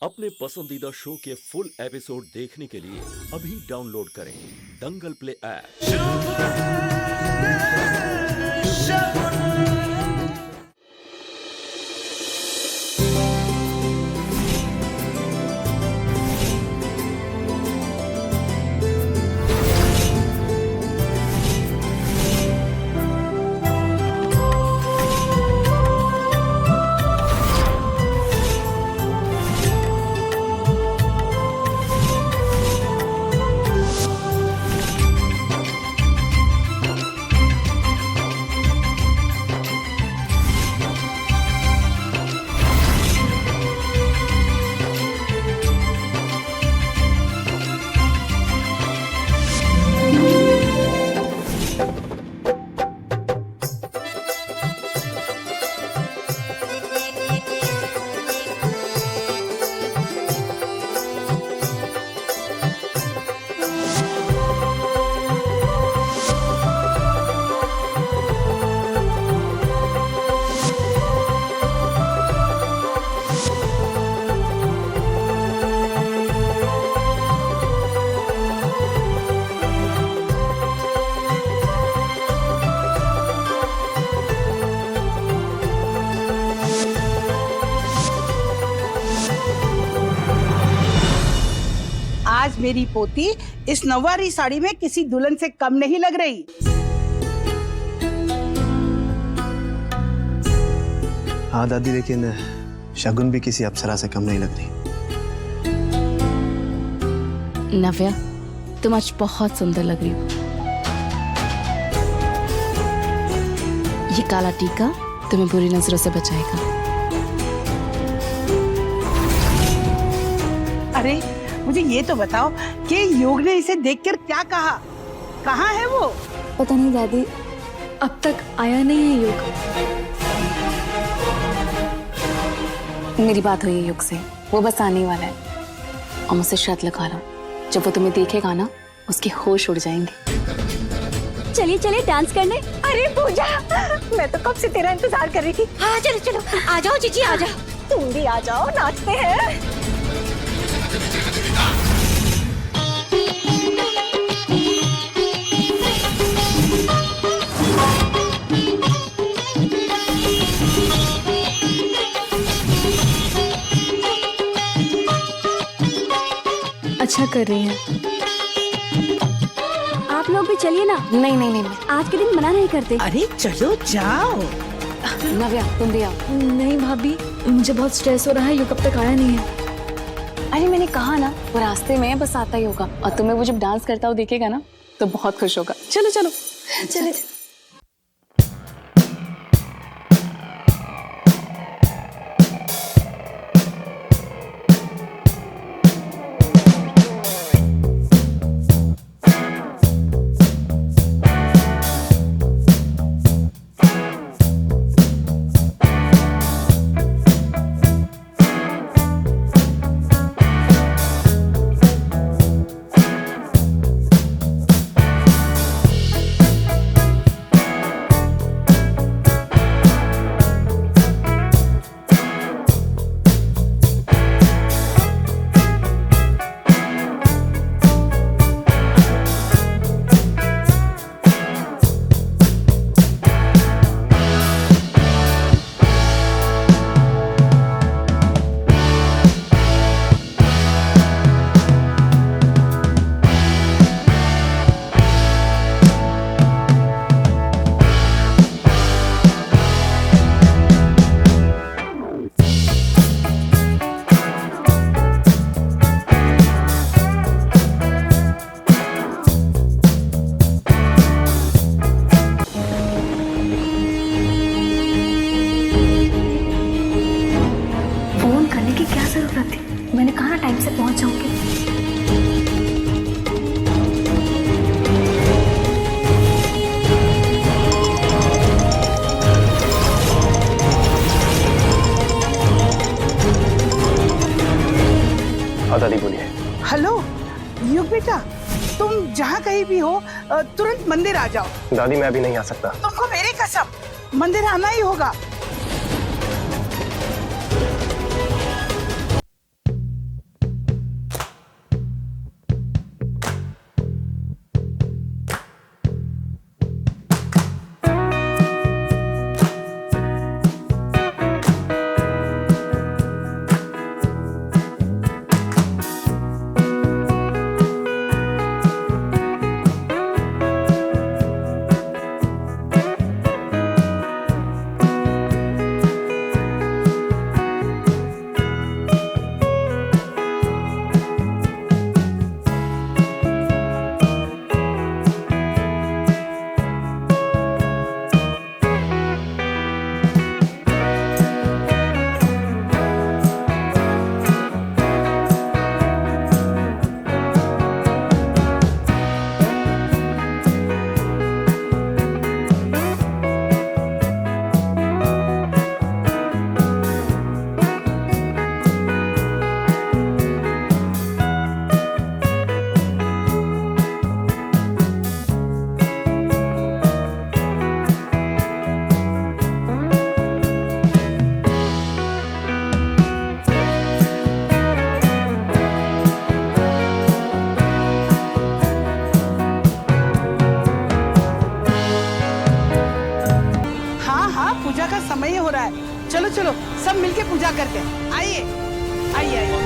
अपने पसंदीदा शो के फुल एपिसोड देखने के लिए अभी डाउनलोड करें दंगल प्ले ऐप। आज मेरी पोती इस नौवारी साड़ी में किसी दुल्हन से कम नहीं लग रही। हाँ दादी, लेकिन शगुन भी किसी अप्सरा से कम नहीं लग रही। नव्या, तुम आज बहुत सुंदर लग रही हो। ये काला टीका तुम्हें बुरी नजरों से बचाएगा। अरे मुझे ये तो बताओ कि योग ने इसे देखकर क्या कहा? कहाँ है वो? पता नहीं दादी, अब तक आया नहीं है योग। मेरी बात हुई है युग से, वो बस आने वाला है और मुझसे शर्त लगा रहा हूँ, जब वो तुम्हें देखेगा ना उसके होश उड़ जाएंगे। चलिए चलिए डांस करने। अरे पूजा, मैं तो कब से तेरा इंतजार कर रही थी। हाँ चलो चलो, आ जाओ जीजी आ जाओ। तुम भी आ जाओ, नाचते हैं। अच्छा कर रही हैं। आप लोग भी चलिए ना। नहीं नहीं नहीं, आज के दिन मना नहीं करते। अरे चलो जाओ। नव्या तुम भी आओ। नहीं भाभी, मुझे बहुत स्ट्रेस हो रहा है, योग कब तक आया नहीं है। अरे मैंने कहा ना, वो रास्ते में बस आता ही होगा और तुम्हें वो जब डांस करता हुआ देखेगा ना तो बहुत खुश होगा। चलो चलो चले। मैंने कहा ना टाइम से पहुंच जाऊंगी। हाँ दादी बोलिए। हेलो युग बेटा, तुम जहाँ कहीं भी हो तुरंत मंदिर आ जाओ। दादी मैं अभी नहीं आ सकता। तुमको मेरी कसम मंदिर आना ही होगा। मिलके पूजा करते हैं। आइए आइए आइए।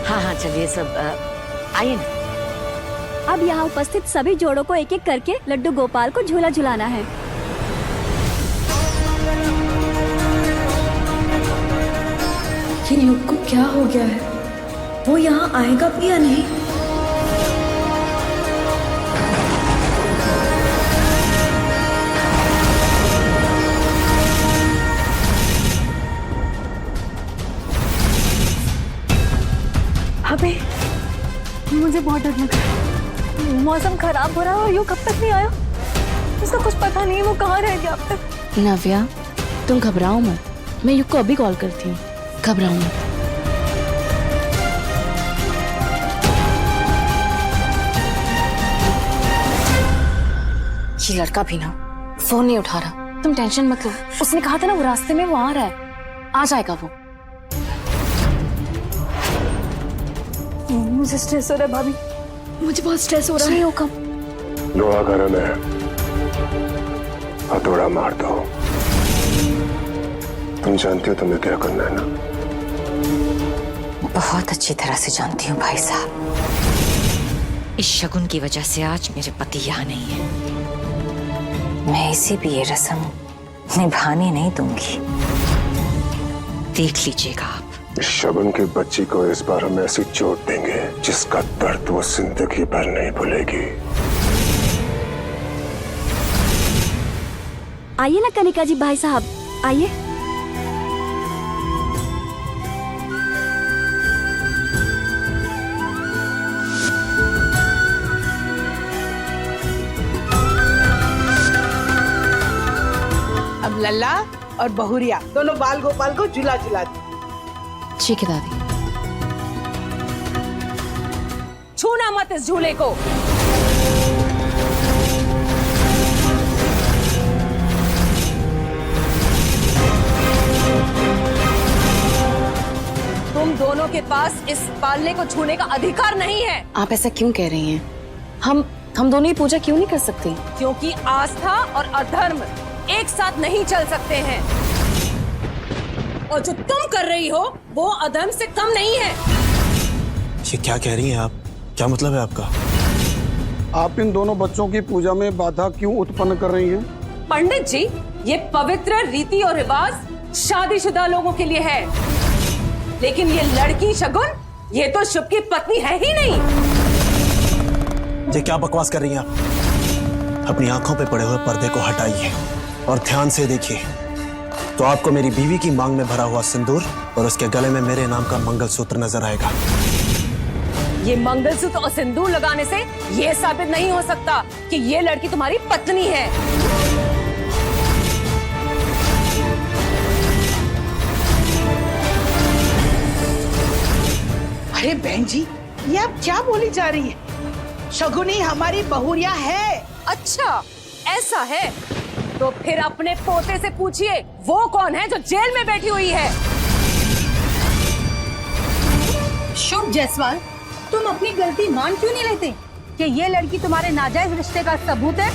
हाँ हाँ चलिए सब आइए ना। अब यहाँ उपस्थित सभी जोड़ों को एक एक करके लड्डू गोपाल को झूला झुलाना है। ये युग को क्या हो गया है? वो यहाँ आएगा भी या नहीं? अबे मुझे बहुत डर लग रहा है। मौसम खराब हो रहा है और युग कब तक नहीं आया? उसका कुछ पता नहीं वो कहाँ रह गया अब तक। नव्या, तुम घबराओ मत, मैं युग को अभी कॉल करती हूँ। घबराओ मत। ये लड़का भी ना फोन नहीं उठा रहा। तुम टेंशन मत लो, उसने कहा था ना वो रास्ते में वो आ रहा है, आ जाएगा वो। मुझे स्ट्रेस हो रहा है भाभी, मुझे बहुत स्ट्रेस हो रहा है। कब लोहा गर्म है, हथौड़ा मार दो। तुम जानती हो तुम्हें क्या करना है ना? बहुत अच्छी तरह से जानती हूँ भाई साहब। इस शगुन की वजह से आज मेरे पति यहाँ नहीं है। मैं इसी भी ये रस्म निभाने नहीं दूंगी। देख लीजिएगा आप। इस शगुन की बच्ची को इस बार हम ऐसी चोट देंगे जिसका दर्द वो जिंदगी भर नहीं भूलेगी। आइए ना कनिका जी भाई साहब, आइए। अब लल्ला और बहुरिया दोनों बाल गोपाल को झूला झुला दे। ठीक है दादी। छूना मत इस झूले को। तुम दोनों के पास इस पालने को छूने का अधिकार नहीं है। आप ऐसा क्यों कह रही हैं? हम दोनों ही पूजा क्यों नहीं कर सकते? क्योंकि आस्था और अधर्म एक साथ नहीं चल सकते हैं, और जो तुम कर रही हो वो अधर्म से कम नहीं है। ये क्या कह रही हैं आप? क्या मतलब है आपका? आप इन दोनों बच्चों की पूजा में बाधा क्यों उत्पन्न कर रही हैं? पंडित जी, ये पवित्र रीति और रिवाज शादीशुदा लोगों के लिए है, लेकिन ये लड़की शगुन, ये तो शुभ की पत्नी है ही नहीं। ये क्या बकवास कर रही हैं आप? अपनी आंखों पे पड़े हुए पर्दे को हटाइए और ध्यान से देखिए, तो आपको मेरी बीवी की मांग में भरा हुआ सिंदूर और उसके गले में मेरे नाम का मंगलसूत्र नजर आएगा। ये मंगलसूत्र और सिंदूर लगाने से ये साबित नहीं हो सकता कि ये लड़की तुम्हारी पत्नी है। अरे बहन जी, ये आप क्या बोली जा रही है? शगुनी हमारी बहुरिया है। अच्छा ऐसा है, तो फिर अपने पोते से पूछिए वो कौन है जो जेल में बैठी हुई है। शुभ जायसवाल, तुम अपनी गलती मान क्यों नहीं लेते कि ये लड़की तुम्हारे नाजायज रिश्ते का सबूत है?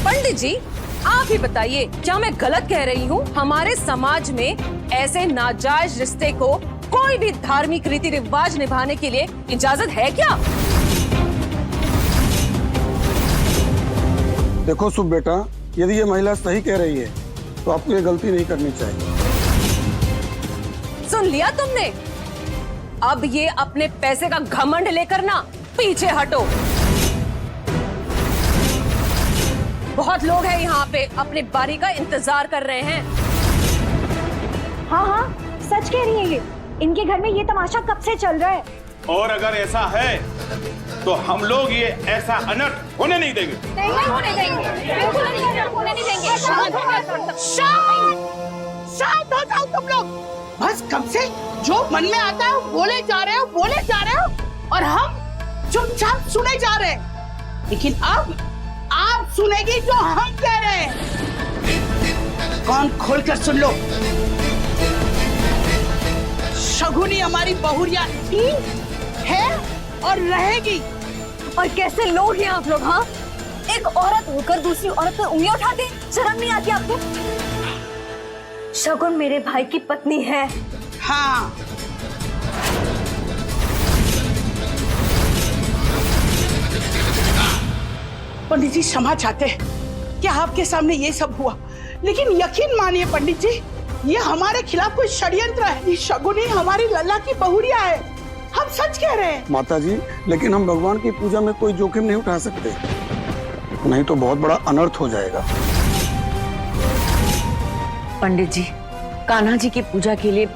पंडित जी, आप ही बताइए, क्या मैं गलत कह रही हूँ? हमारे समाज में ऐसे नाजायज रिश्ते को कोई भी धार्मिक रीति रिवाज निभाने के लिए इजाजत है क्या? देखो शुभ बेटा, यदि ये महिला सही कह रही है तो आपको ये गलती नहीं करनी चाहिए। सुन लिया तुमने? अब ये अपने पैसे का घमंड लेकर ना पीछे हटो। बहुत लोग हैं यहाँ पे, अपनी बारी का इंतजार कर रहे हैं। हाँ हाँ सच कह रही है ये। इनके घर में ये तमाशा कब से चल रहा है। और अगर ऐसा है तो हम लोग ये ऐसा अनर्थ होने नहीं देंगे। नहीं होने देंगे, बिल्कुल नहीं होने देंगे। शांत हो जाओ तुम लोग। बस कब से जो मन में आता है वो बोले जा रहे हो और हम चुपचाप सुने जा रहे हैं। लेकिन अब आप सुनेगी जो हम कह रहे हैं। कान खोलकर सुन लो। शगुनी हमारी बहुरिया थी, है और रहेगी। और कैसे लोग हैं आप लोग? हाँ, एक औरत होकर दूसरी औरत पर उंगलियां उठाते, शर्म नहीं आती आपको? शगुन मेरे भाई की पत्नी है। हाँ, पंडित जी क्षमा चाहते हैं कि आपके सामने ये सब हुआ, लेकिन यकीन मानिए पंडित जी, ये हमारे खिलाफ कोई षड्यंत्र है। ये शगुनी हमारी लल्ला की बहुरिया है, हम सच कह रहे हैं। माता जी, लेकिन हम भगवान की पूजा में कोई जोखिम नहीं उठा सकते, नहीं तो बहुत बड़ा अनर्थ हो जाएगा। पंडित जी, कान्हा जी की पूजा के लिए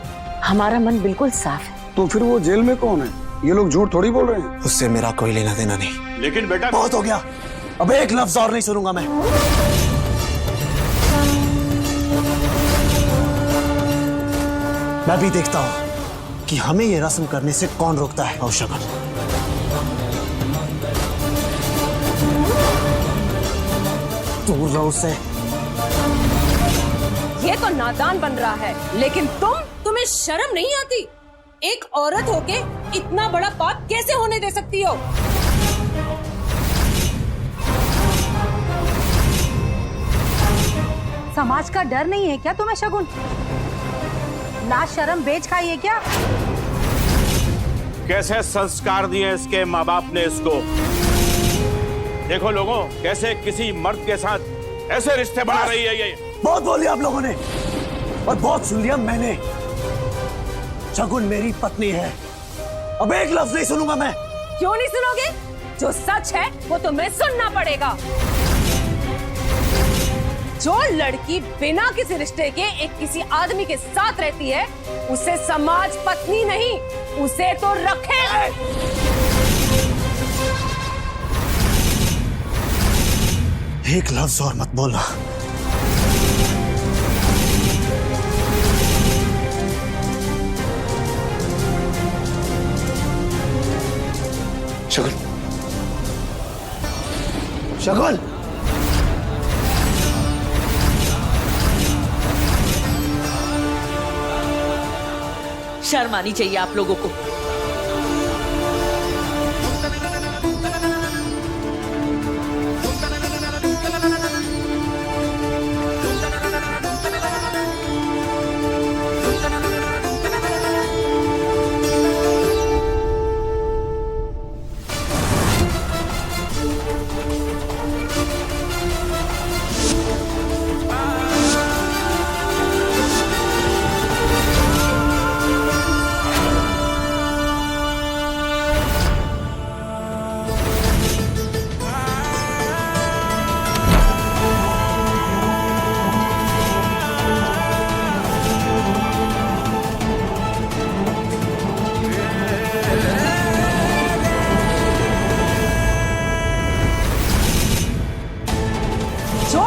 हमारा मन बिल्कुल साफ है। तो फिर वो जेल में कौन है? ये लोग झूठ थोड़ी बोल रहे हैं। उससे मेरा कोई लेना देना नहीं। लेकिन बेटा, बहुत हो गया, अब एक लफ्ज और नहीं सुनूंगा मैं। मैं भी देखता हूं कि हमें ये रस्म करने से कौन रोकता है। और शगुन, दूर रहो उससे। ये तो नादान बन रहा है, लेकिन तुम्हें शर्म नहीं आती? एक औरत होके इतना बड़ा पाप कैसे होने दे सकती हो? समाज का डर नहीं है क्या तुम्हें शगुन? लाज शर्म बेच खाई है क्या? कैसे संस्कार दिए इसके माँ बाप ने इसको। देखो लोगों, कैसे किसी मर्द के साथ ऐसे रिश्ते बना रही है ये। बहुत बोल लिया आप लोगों ने और बहुत सुन लिया मैंने। शगुन मेरी पत्नी है, अब एक लफ्ज नहीं सुनूंगा मैं। क्यों नहीं सुनोगे? जो सच है वो तुम्हें सुनना पड़ेगा। जो लड़की बिना किसी रिश्ते के एक किसी आदमी के साथ रहती है, उसे समाज पत्नी नहीं, उसे तो रखेगा। एक लफ्ज और मत बोलना। शगुन, शगुन, शर्म आनी चाहिए आप लोगों को।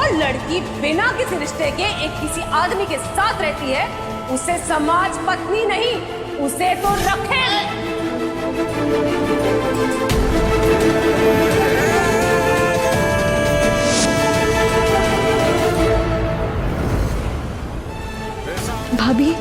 लड़की बिना किसी रिश्ते के एक किसी आदमी के साथ रहती है, उसे समाज पत्नी नहीं, उसे तो रखे। भाभी,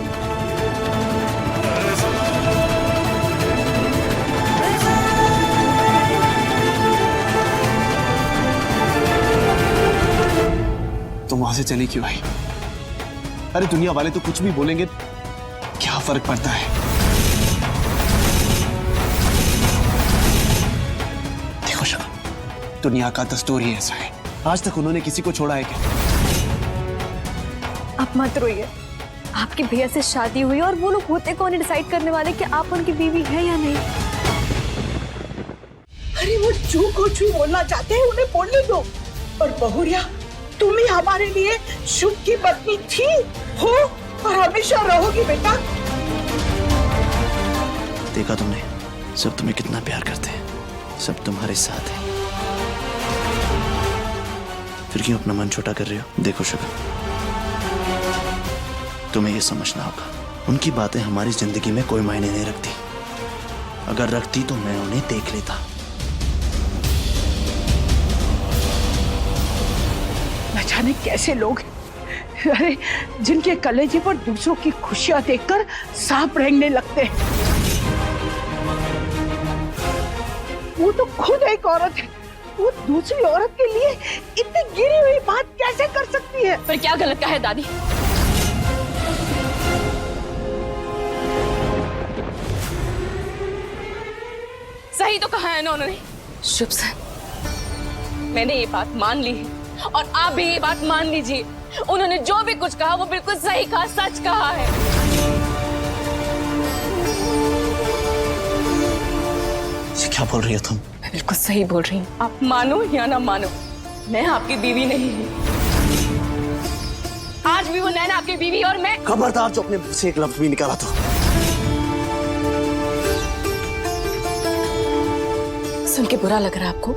तुम वहां से चली क्यों आई? अरे दुनिया वाले तो कुछ भी बोलेंगे, क्या फर्क पड़ता है? देखो शगुन, दुनिया का दस्तूर ही ऐसा है। आज तक उन्होंने किसी को छोड़ा है क्या? आप मत रोइए। आपके भैया से शादी हुई और वो लोग होते कौन डिसाइड करने वाले कि आप उनकी बीवी है या नहीं? अरे वो जो कुछ भी बोलना चाहते हैं उन्हें बोलने दो। और बहुरिया, तुम ही हमारे लिए शुभ की पत्नी थी, हो और हमेशा रहोगी बेटा। देखा तुमने, सब तुम्हें कितना प्यार करते हैं, सब तुम्हारे साथ है। फिर क्यों अपना मन छोटा कर रहे हो? देखो शगुन, तुम्हें ये समझना होगा, उनकी बातें हमारी जिंदगी में कोई मायने नहीं रखती। अगर रखती तो मैं उन्हें देख लेता। न जाने कैसे लोग, अरे जिनके कलेजे पर दूसरों की खुशियां देखकर सांप रेंगने लगते हैं। वो तो खुद एक औरत है, वो दूसरी औरत के लिए इतनी गिरी हुई बात कैसे कर सकती है? पर क्या गलत कहा है दादी? सही तो कहा है ना उन्होंने। शुभ सर, मैंने ये बात मान ली है और आप भी ये बात मान लीजिए। उन्होंने जो भी कुछ कहा वो बिल्कुल सही कहा, सच कहा है। ये क्या बोल रही हो तुम? मैं बिल्कुल सही बोल रही हूँ। आप मानो या ना मानो, मैं आपकी बीवी नहीं हूँ। आज भी वो नैना आपकी बीवी और मैं। खबरदार जो अपने मुंह से एक लफ्ज भी निकाला तो। सुन के बुरा लग रहा है आपको?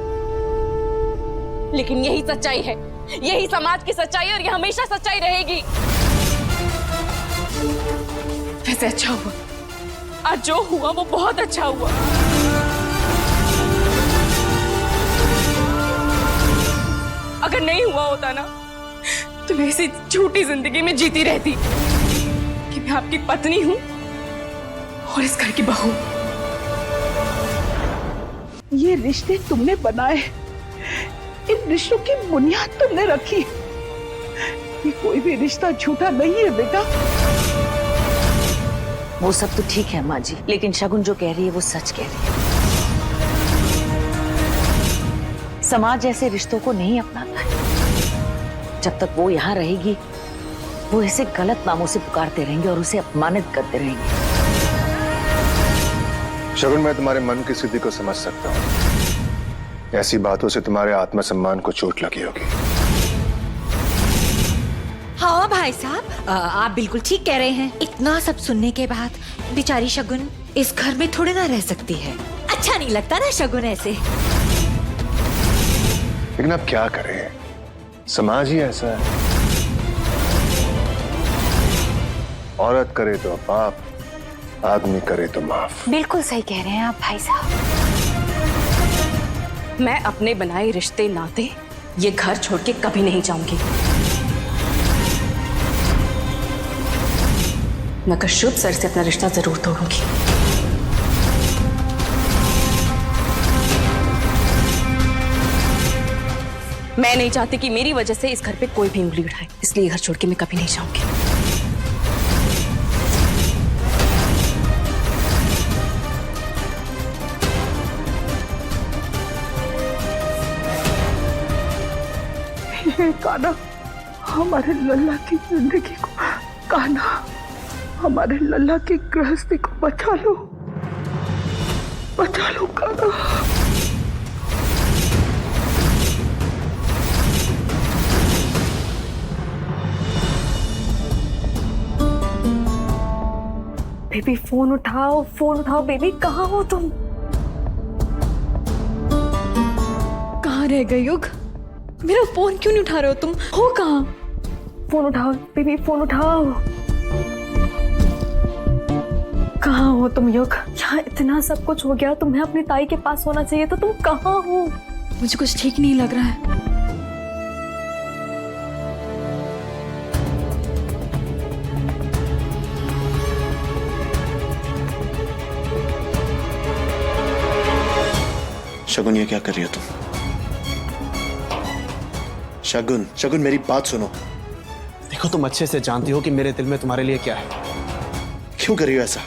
लेकिन यही सच्चाई है, यही समाज की सच्चाई और ये हमेशा सच्चाई रहेगी। वैसे अच्छा हुआ, आज जो हुआ वो बहुत अच्छा हुआ। अगर नहीं हुआ होता ना तो मैं इसी झूठी जिंदगी में जीती रहती कि मैं आपकी पत्नी हूं और इस घर की बहू। ये रिश्ते तुमने बनाए, इन रिश्तों की बुनियाद तुमने रखी। ये कोई भी रिश्ता झूठा नहीं है बेटा। वो सब तो ठीक है माँ जी, लेकिन शगुन जो कह रही है वो सच कह रही है। समाज ऐसे रिश्तों को नहीं अपनाता है। जब तक वो यहाँ रहेगी वो इसे गलत नामों से पुकारते रहेंगे और उसे अपमानित करते रहेंगे। शगुन, मैं तुम्हारे मन की स्थिति को समझ सकता हूँ। ऐसी बातों से तुम्हारे आत्मसम्मान को चोट लगी होगी। हाँ भाई साहब, आप बिल्कुल ठीक कह रहे हैं। इतना सब सुनने के बाद बेचारी शगुन इस घर में थोड़े ना रह सकती है। अच्छा नहीं लगता ना शगुन ऐसे। लेकिन अब क्या करें, समाज ही ऐसा है। औरत करे तो पाप, आदमी करे तो माफ। बिल्कुल सही कह रहे हैं आप भाई साहब। मैं अपने बनाए रिश्ते नाते ये घर छोड़ के कभी नहीं जाऊंगी, मगर शुभ सर से अपना रिश्ता जरूर तोड़ूंगी। मैं नहीं चाहती कि मेरी वजह से इस घर पे कोई भी उंगली उठाए, इसलिए घर छोड़ के मैं कभी नहीं जाऊंगी। कान्हा, हमारे लल्ला की जिंदगी को, कान्हा, हमारे लल्ला की गृहस्थी को बचा लो कान्हा। बेबी फोन उठाओ बेबी, कहाँ हो तुम? कहाँ रह गए युग? मेरा फोन क्यों नहीं उठा रहे हो तुम? हो कहाँ? फोन उठाओ बेबी, फोन उठाओ। कहाँ हो तुम युग? यहाँ इतना सब कुछ हो गया, तुम्हें अपनी ताई के पास होना चाहिए, तो तुम कहाँ हो? मुझे कुछ ठीक नहीं लग रहा है। शगुन, ये क्या कर रही हो तुम? शगुन मेरी बात सुनो। देखो, तुम अच्छे से जानती हो कि मेरे दिल में तुम्हारे लिए क्या है। क्यों कर रही हो ऐसा?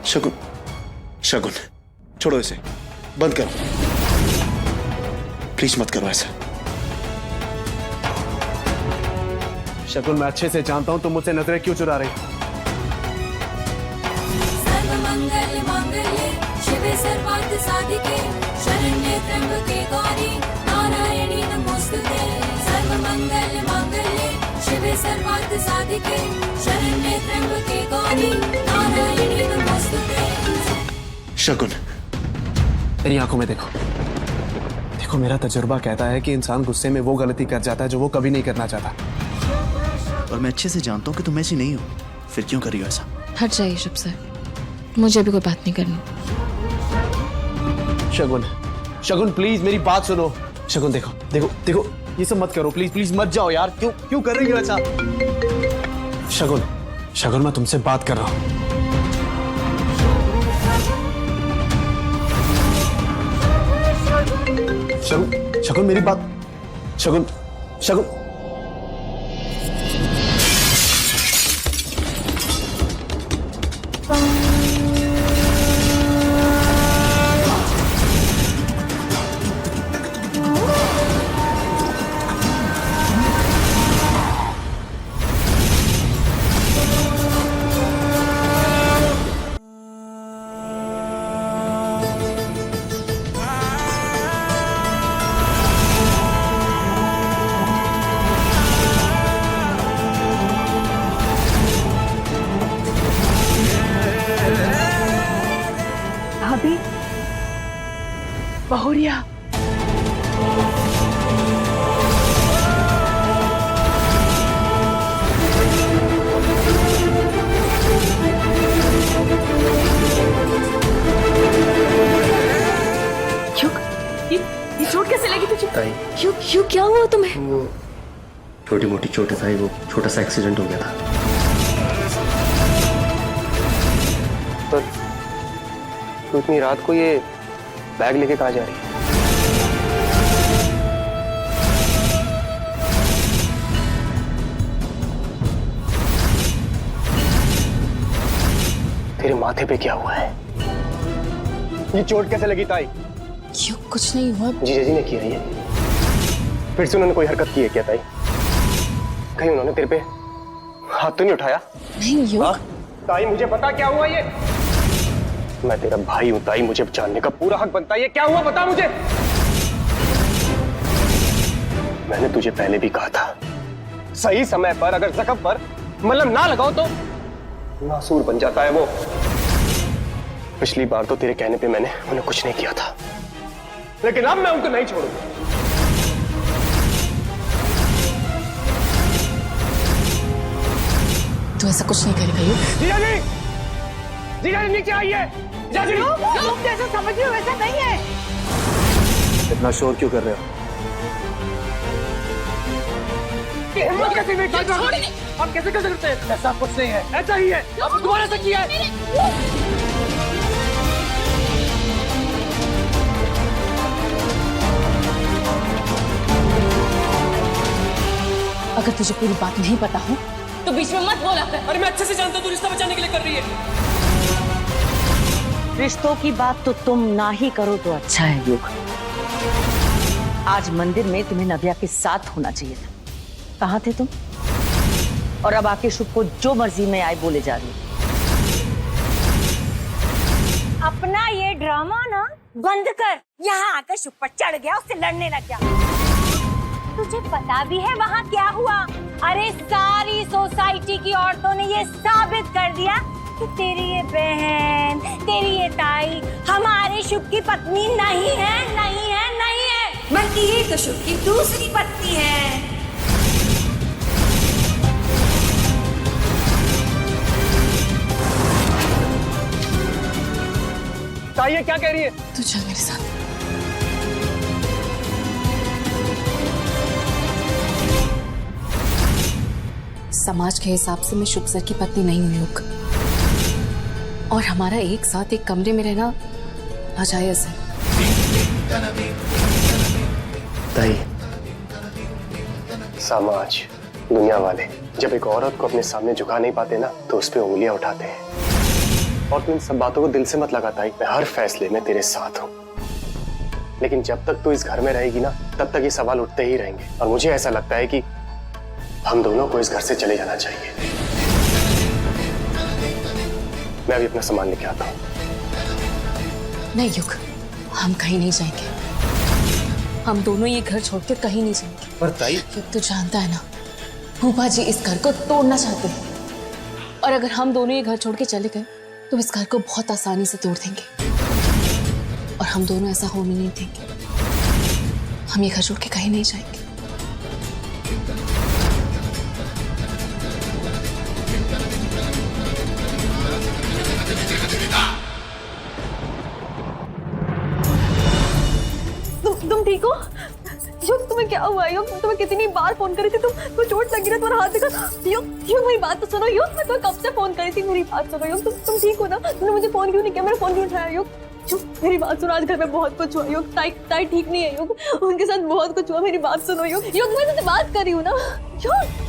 शगुन छोड़ो इसे, बंद करो प्लीज, मत करो ऐसा। शगुन, मैं अच्छे से जानता हूं तुम मुझसे नजरें क्यों चुरा रही हो। शिवे सर्वार्थ साधिके शरण्ये त्र्यंबके गौरी नारायणी नमोस्तुते। सर्वमंगल मांगल्ये शिवे सर्वार्थ साधिके शरण्ये त्र्यंबके गौरी नारायणी नमोस्तुते। शगुन, मेरी आंखों में देखो। देखो, मेरा तजुर्बा कहता है कि इंसान गुस्से में वो गलती कर जाता है जो वो कभी नहीं करना चाहता। और मैं अच्छे से जानता हूं कि तुम ऐसी नहीं हो, फिर क्यों कर रही हो ऐसा? हट जाइए शुभ सर, मुझे अभी कोई बात नहीं करनी। शगुन प्लीज मेरी बात सुनो। शगुन देखो, ये सब मत करो प्लीज मत जाओ यार। क्यों कर रही हो ऐसा? शगुन, मैं तुमसे बात कर रहा हूं। शगुन, शगुन मेरी बात, शगुन, शगुन। भाभी, बहुरिया, ये चोट कैसे लगी तुझे? क्यों क्या हुआ तुम्हें? वो छोटी मोटी चोटें था, वो छोटा सा एक्सीडेंट हो गया था। तो इतनी रात को ये बैग लेके कहाँ जा रही है? तेरे माथे पे क्या हुआ है? ये चोट कैसे लगी ताई? क्यों कुछ नहीं हुआ। जीजा जी ने किया ये? फिर से उन्होंने कोई हरकत की है क्या ताई? कहीं उन्होंने तेरे पे हाथ तो नहीं उठाया? नहीं युग। ताई मुझे पता क्या हुआ ये? मैं तेरा भाई हूं ताई, मुझे जानने का पूरा हक बनता है। ये क्या हुआ बता मुझे। मैंने तुझे पहले भी कहा था, सही समय पर अगर जख्म पर मलहम ना लगाओ तो नासूर बन जाता है वो। पिछली बार तो तेरे कहने पे मैंने उन्हें कुछ नहीं किया था, लेकिन अब मैं उनको नहीं छोड़ूंगा। तू ऐसा कुछ नहीं करेगा युग। जीजा जी, जीजा जी नीचे आइए। जीजा जी, तुम जैसा समझ रहे हो वैसा नहीं है। इतना शोर क्यों कर रहे हो? हिम्मत कैसे हुई? आप कैसे कर सकते हैं? ऐसा कुछ नहीं है, ऐसा ही है। आप दोबारा से किया है। अगर तुझे पूरी बात नहीं पता हो तो बीच में मत बोला कर। अरे मैं अच्छे से जानता हूँ तू रिश्ता बचाने के लिए कर रही है। रिश्तों की बात तो तुम ना ही करो तो अच्छा है युग। आज मंदिर में तुम्हें नव्या के साथ होना चाहिए था। कहाँ थे तुम? और अब आके शुभ को जो मर्जी में आए बोले जा रही हो। अपना ये ड्रामा ना बंद कर। यहाँ आकर शुभ पर चढ़ गया, उससे लड़ने लग गया। तुझे पता भी है वहाँ क्या हुआ? अरे सारी सोसाइटी की औरतों ने ये साबित कर दिया कि तेरी ये बहन, तेरी ये ताई हमारे शुभ की पत्नी नहीं है, नहीं है, नहीं है, बल्कि ये तो शुभ की दूसरी पत्नी है। ताई ये क्या कह रही है? तू चल मेरे साथ। समाज के हिसाब से मैं शुभ सर की पत्नी नहीं हूं युग, और हमारा एक साथ एक कमरे में रहना नाजायज है। ताई, समाज, दुनिया वाले जब एक औरत को अपने सामने झुका नहीं पाते ना तो उस पर उंगलियां उठाते हैं। और तू इन सब बातों को दिल से मत लगा ताई, मैं हर फैसले में तेरे साथ हूँ। लेकिन जब तक तू इस घर में रहेगी ना तब तक ये सवाल उठते ही रहेंगे, और मुझे ऐसा लगता है कि हम दोनों को इस घर से चले जाना चाहिए। मैं अभी अपना सामान लेके आता हूँ। नहीं युग, हम कहीं नहीं जाएंगे। हम दोनों ये घर छोड़कर कहीं नहीं जाएंगे। पर ताई, युग तू जानता है ना, भूपा जी इस घर को तोड़ना चाहते हैं, और अगर हम दोनों ये घर छोड़ के चले गए तो इस घर को बहुत आसानी से तोड़ देंगे, और हम दोनों ऐसा होने नहीं देंगे। हम ये घर छोड़ के कहीं नहीं जाएंगे। तुम ठीक हो? युग तुम्हें क्या हुआ? युग तुम्हें कितनी बार फोन करी थी, तुम चोट लगी ना, तुम्हारा हाथ देखा। युग मेरी बात तो सुनो। युग मैं तुम्हें कब से फोन करी थी, मेरी बात सुनो। युग तुम ठीक हो ना? तुमने मुझे फोन क्यों नहीं किया? मेरा फोन क्यों उठाया? युग मेरी बात सुनो, आज घर में बहुत कुछ हुआ युग। ताई ठीक नहीं है युग, उनके साथ बहुत कुछ हुआ। मेरी बात सुनो युग। मैं तुझसे बात कर रही हूँ ना युग।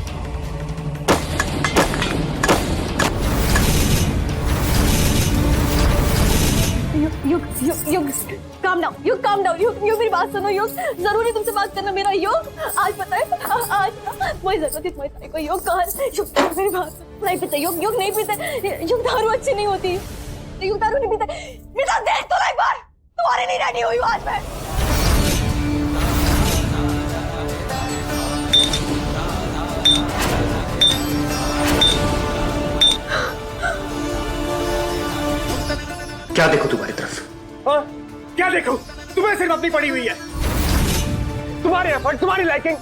काम डाउन युग, मेरी बात सुनो युग, जरूरी तुमसे बात करना मेरा युग। आज पता है, आज वही जरूरत है तुम्हारी ताई को युग। कहा मेरी बात नहीं पीते युग नहीं पीते युग, दारू अच्छी नहीं होती युग, दारू नहीं पीते। बेटा देख तो एक बार, तुम्हारे लिए रेडी हुई हूँ आज मैं। क्या देखो तुम्हारी तरफ? क्या देखो? तुम्हें सिर्फ अपनी पड़ी हुई है, तुम्हारे एफर्ट, तुम्हारी लाइकिंग,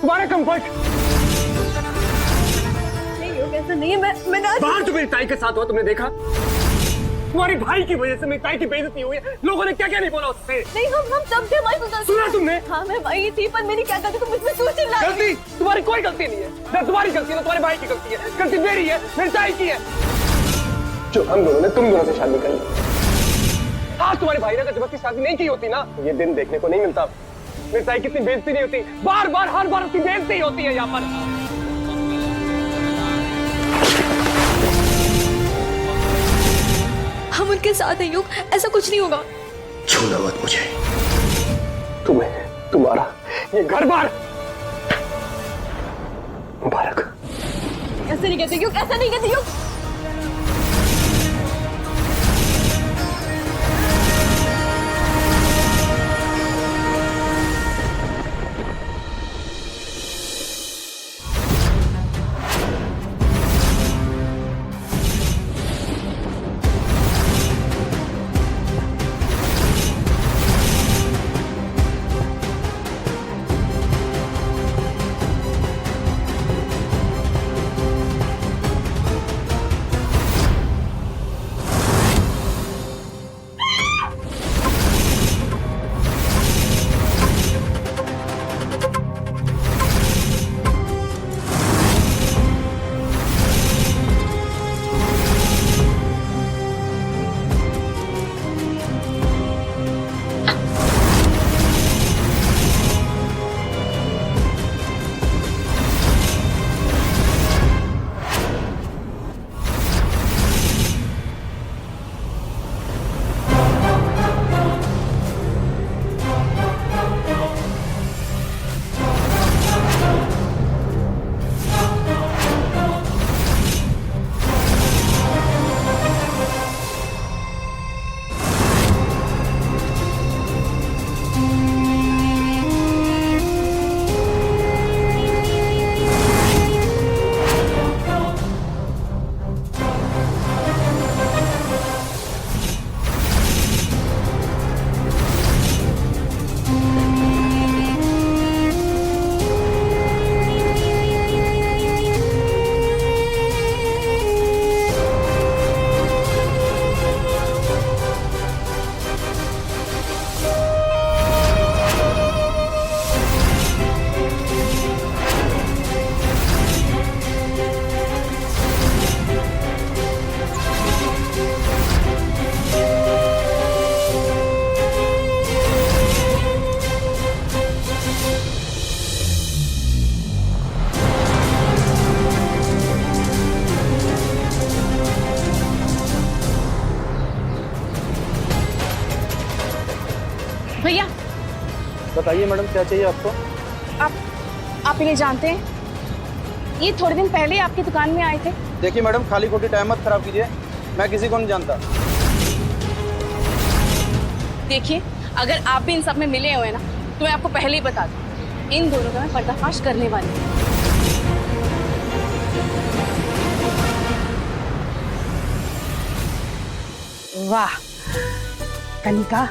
तुम्हारा कंफर्ट। नहीं युग, ऐसा नहीं है। मैं बाहर तो मेरी ताई के साथ हुआ, तुमने देखा? तुम्हारे भाई की वजह से मेरी ताई की बेइज्जती हुई है। लोगों ने क्या क्या नहीं बोला उससे। नहीं, हम सब थे भाई। सुना तुमने? हाँ मैं भाई थी, पर मेरी क्या गलती, तुम मुझमें क्यों चिल्ला रही? गलती तुम्हारी कोई गलती नहीं है, ना तुम्हारी गलती है ना तुम्हारे भाई की गलती है। गलती मेरी है, मेरी ताई की है, जो हम दोनों ने तुम दोनों से शादी कर ली। आज तुम्हारे भाई ने अगर जबरदस्ती शादी नहीं की होती ना, ये दिन देखने को नहीं मिलता। मेरी ताई कितनी बेइज्जती नहीं होती, बार बार हर बार उसकी बेइज्जती ही होती है यहाँ पर। हम उनके साथ हैं युग, ऐसा कुछ नहीं होगा। छूना मत मुझे, तुम्हें, तुम्हारा ये घर बार मुबारक। ऐसे नहीं कहते युग, ऐसा नहीं कहते युग। भैया बताइए मैडम, क्या चाहिए आपको? आप इन्हें जानते हैं? ये थोड़े दिन पहले आपकी दुकान में आए थे। देखिए मैडम, खाली खोटी टाइम मत खराब कीजिए, मैं किसी को नहीं जानता। देखिए, अगर आप भी इन सब में मिले हुए ना, तो मैं आपको पहले ही बता दूं, इन दोनों का मैं पर्दाफाश करने वाली हूँ। वाह कनिका,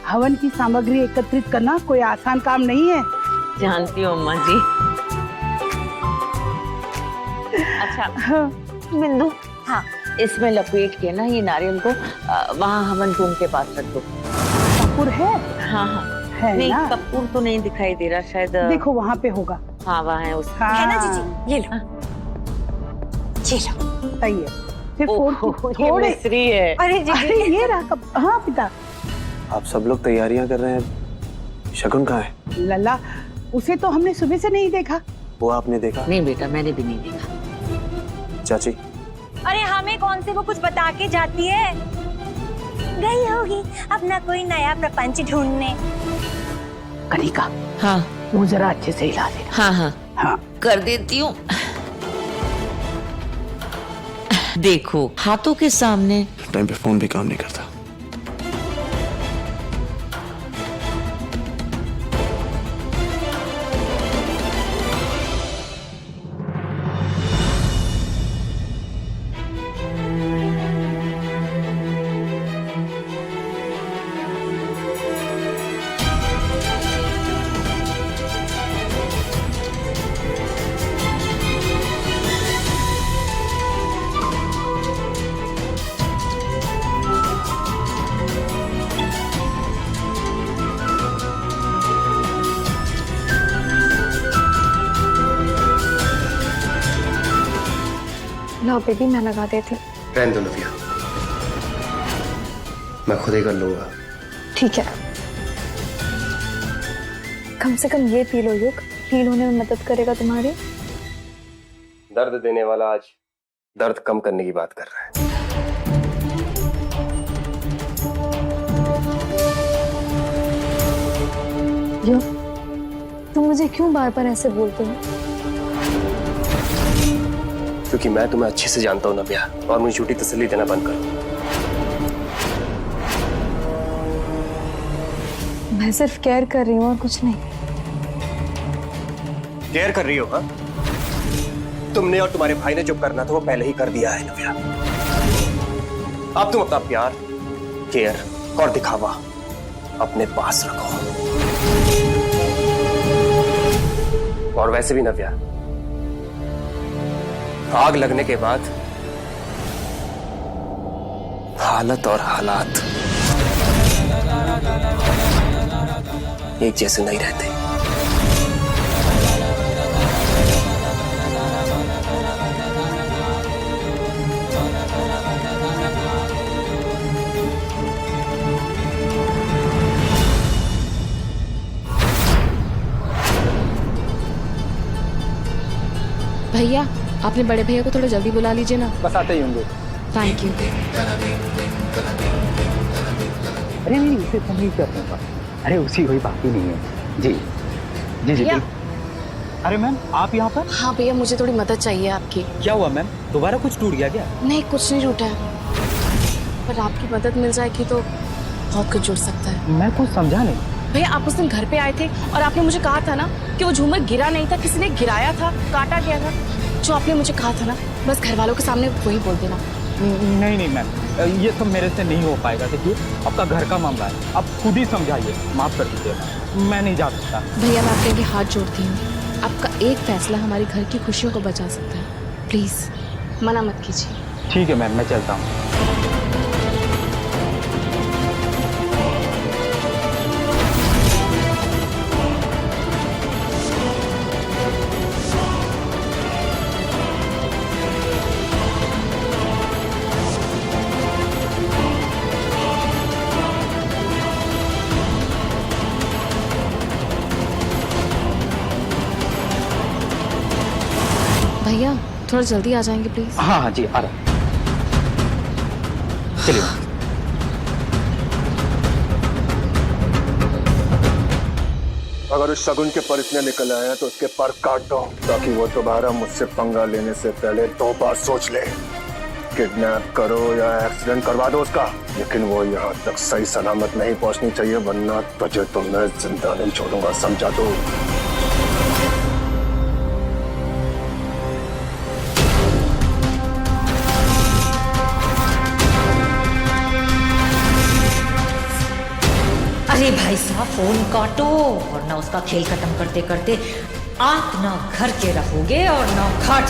हवन की सामग्री एकत्रित करना कोई आसान काम नहीं है। जानती हूँ अम्मा जी। अच्छा बिंदु, हाँ इसमें लपेट के ना ये नारियल को वहाँ हवन कुंड के पास रख दो। कपूर है? हाँ हाँ है नहीं ना? कपूर तो नहीं दिखाई दे रहा शायद। देखो वहाँ पे होगा। हाँ वहाँ है उस। हाँ। है ना जीजी? ये लो, ये लो। सही है। थोड़े मिस्री है। अरे जी अरे ये रहा कब। हाँ पिता। आप सब लोग तैयारियां कर रहे हैं, शगुन कहाँ है? लल्ला, उसे तो हमने सुबह से नहीं देखा। वो आपने देखा? नहीं बेटा, मैंने भी नहीं देखा। चाची, अरे हमें कौन से वो कुछ बता के जाती है, गई होगी अपना कोई नया प्रपंच ढूंढने। कनिका, हाँ वो जरा अच्छे से हिला देना। हाँ हाँ हाँ कर देती हूँ। देखो हाथों के सामने टाइम पे फोन भी काम नहीं करता। लो बेबी, मैं लगा देती हूँ। रहने दो नव्या, मैं खुद ही कर लूंगा। ठीक है, कम से कम ये पी लो युग, हील होने में मदद करेगा तुम्हारी। दर्द देने वाला आज दर्द कम करने की बात कर रहा है। युग, तुम मुझे क्यों बार बार ऐसे बोलते हो? क्योंकि मैं तुम्हें अच्छे से जानता हूं नव्या, और मुझे झूठी तसल्ली देना बंद करो। मैं सिर्फ केयर कर रही हूँ और कुछ नहीं। केयर कर रही हो? हाँ, तुमने और तुम्हारे भाई ने जो करना था वो पहले ही कर दिया है नव्या। अब तुम अपना प्यार, केयर और दिखावा अपने पास रखो। और वैसे भी नव्या, आग लगने के बाद हालत और हालात एक जैसे नहीं रहते। भैया, आपने बड़े भैया को थोड़ा जल्दी बुला लीजिए ना। बस आते ही होंगे। Thank you. अरे नहीं, उसे फोन नहीं कर दूंगा। अरे उसी कोई बात ही नहीं है। जी जी जी। अरे मैम, आप यहाँ पर? हाँ भैया, मुझे थोड़ी मदद चाहिए आपकी। क्या हुआ मैम, दोबारा कुछ टूट गया क्या? नहीं, कुछ नहीं टूटा है, पर आपकी मदद मिल जाएगी तो बहुत कुछ जुड़ सकता है। मैं कुछ समझा नहीं। भैया, आप उस दिन घर पे आए थे और आपने मुझे कहा था ना कि वो झूमर गिरा नहीं था, किसी ने गिराया था, काटा गया था। जो आपने मुझे कहा था ना, बस घर वालों के सामने वही बोल देना। नहीं नहीं मैम, ये सब मेरे से नहीं हो पाएगा। देखिए, आपका घर का मामला है, आप खुद ही समझाइए। माफ कर दीजिए, मैं नहीं जा सकता। भैया, मैं आपके आगे हाथ जोड़ती हूँ, आपका एक फैसला हमारी घर की खुशियों को बचा सकता है। प्लीज मना मत कीजिए। ठीक है मैम, मैं चलता हूँ। भैया, थोड़ा जल्दी आ जाएंगे प्लीज। हाँ हाँ जी, आ रहा। चलिए। अगर उस शगुन के पर इसने निकल आया तो उसके पर काट दो, ताकि वो दोबारा मुझसे पंगा लेने से पहले 2 बार सोच ले। किडनैप करो या एक्सीडेंट करवा दो उसका, लेकिन वो यहाँ तक सही सलामत नहीं पहुँचनी चाहिए, वरना तुझे तो मैं जिंदा नहीं छोड़ूंगा, समझा दो। अरे भाई साहब, फोन काटो, वरना उसका खेल खत्म करते करते आप ना घर के रहोगे और ना घाट।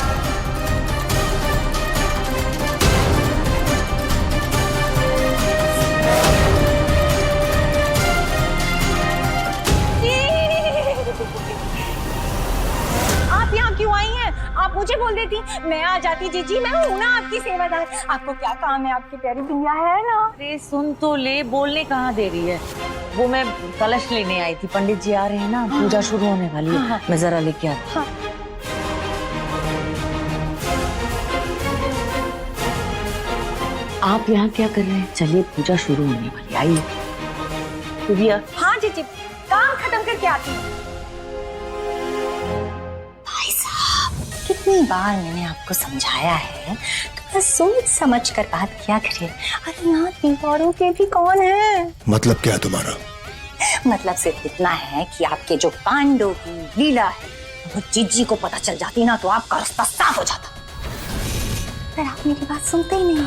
आप यहाँ क्यों आई हैं? आप मुझे बोल देती, मैं आ जाती। जीजी मैं हूँ ना आपकी सेवादार, आपको क्या काम है, आपकी प्यारी दुनिया है ना। अरे सुन तो ले, बोलने कहाँ दे रही है। वो मैं कलश लेने आई थी, पंडित जी आ रहे हैं ना, पूजा शुरू होने वाली है। मैं जरा लेके आती हूँ। आप यहाँ क्या कर रहे हैं? चलिए पूजा शुरू होने वाली, आइए। प्रिया। हाँ जीजी, काम खत्म करके आती हूँ। भाई साहब, कितनी बार मैंने आपको समझाया है, थोड़ा सोच समझ कर बात किया करिए। अरे यहाँ दीवारों के भी कौन है? मतलब क्या तुम्हारा? मतलब सिर्फ इतना है कि आपके जो पांडव की लीला है वो जीजी को पता चल जाती ना, तो आपका रास्ता साफ हो जाता। पर आप मेरी बात सुनते ही नहीं।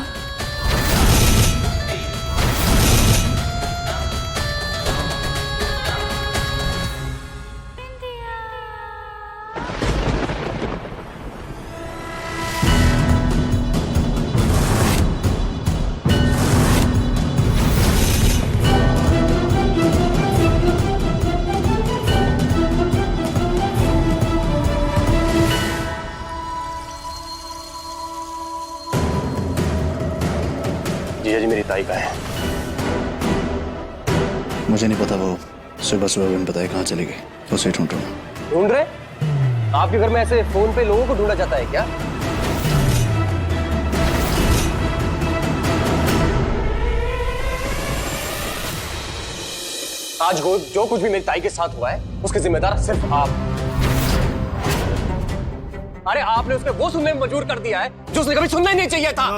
जीजा जी मेरी ताई का है। मुझे नहीं पता, वो सुबह सुबह मैंने बताया कहाँ चले गए, उसे ढूंढ रहा हूँ। ढूंढ रहे? आपके घर में ऐसे फोन पे लोगों को ढूंढा जाता है क्या? आज जो कुछ भी मेरी ताई के साथ हुआ है उसके जिम्मेदार सिर्फ आप। अरे आपने उसको वो सुनने में मजबूर कर दिया है जो उसने कभी सुनना ही नहीं चाहिए था।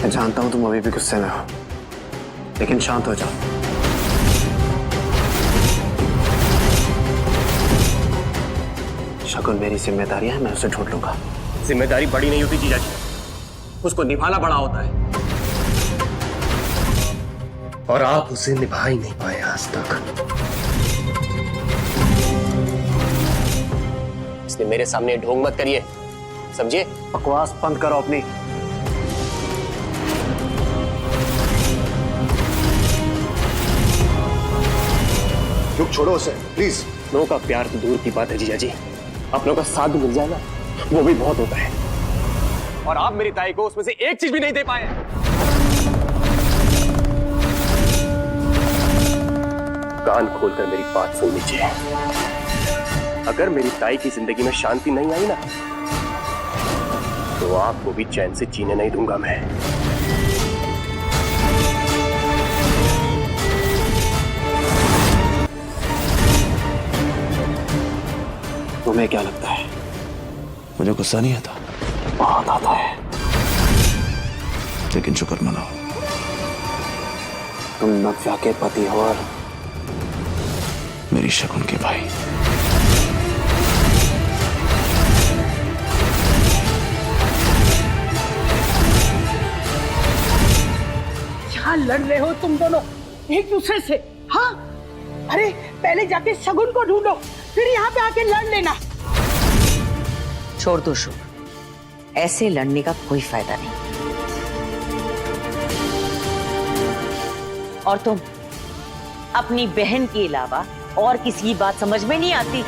मैं जानता हूं तुम अभी भी गुस्से में हो, लेकिन शांत हो जाओ। शकुन मेरी जिम्मेदारी है, मैं उसे ढूंढ लूंगा। जिम्मेदारी बड़ी नहीं होती जीजा जी, उसको निभाना बड़ा होता है, और आप उसे निभा ही नहीं पाए आज तक। इसलिए मेरे सामने ढोंग मत करिए, समझिए? बकवास बंद करो अपनी। चुप छोड़ो उसे प्लीज। लोगों का प्यार तो दूर की बात है जीजा जी, अपनों का साथ भी मिल जाए ना, वो भी बहुत होता है। और आप मेरी ताई को उसमें से एक चीज भी नहीं दे पाए। कान खोलकर मेरी बात सुन लीजिए। अगर मेरी ताई की जिंदगी में शांति नहीं आई ना, तो आपको भी चैन से जीने नहीं दूंगा मैं। तुम्हें क्या लगता है मुझे गुस्सा नहीं आता? बहुत आता है, लेकिन शुक्र मनाओ, तुम नव्या के पति हो और मेरी शकुन के भाई। क्या लड़ रहे हो तुम दोनों एक दूसरे से? हाँ, अरे पहले जाके शगुन को ढूंढो, फिर यहाँ पे आके लड़ लेना। छोड़ दो शुभ, ऐसे लड़ने का कोई फायदा नहीं। और तुम अपनी बहन के अलावा और किसी की बात समझ में नहीं आती।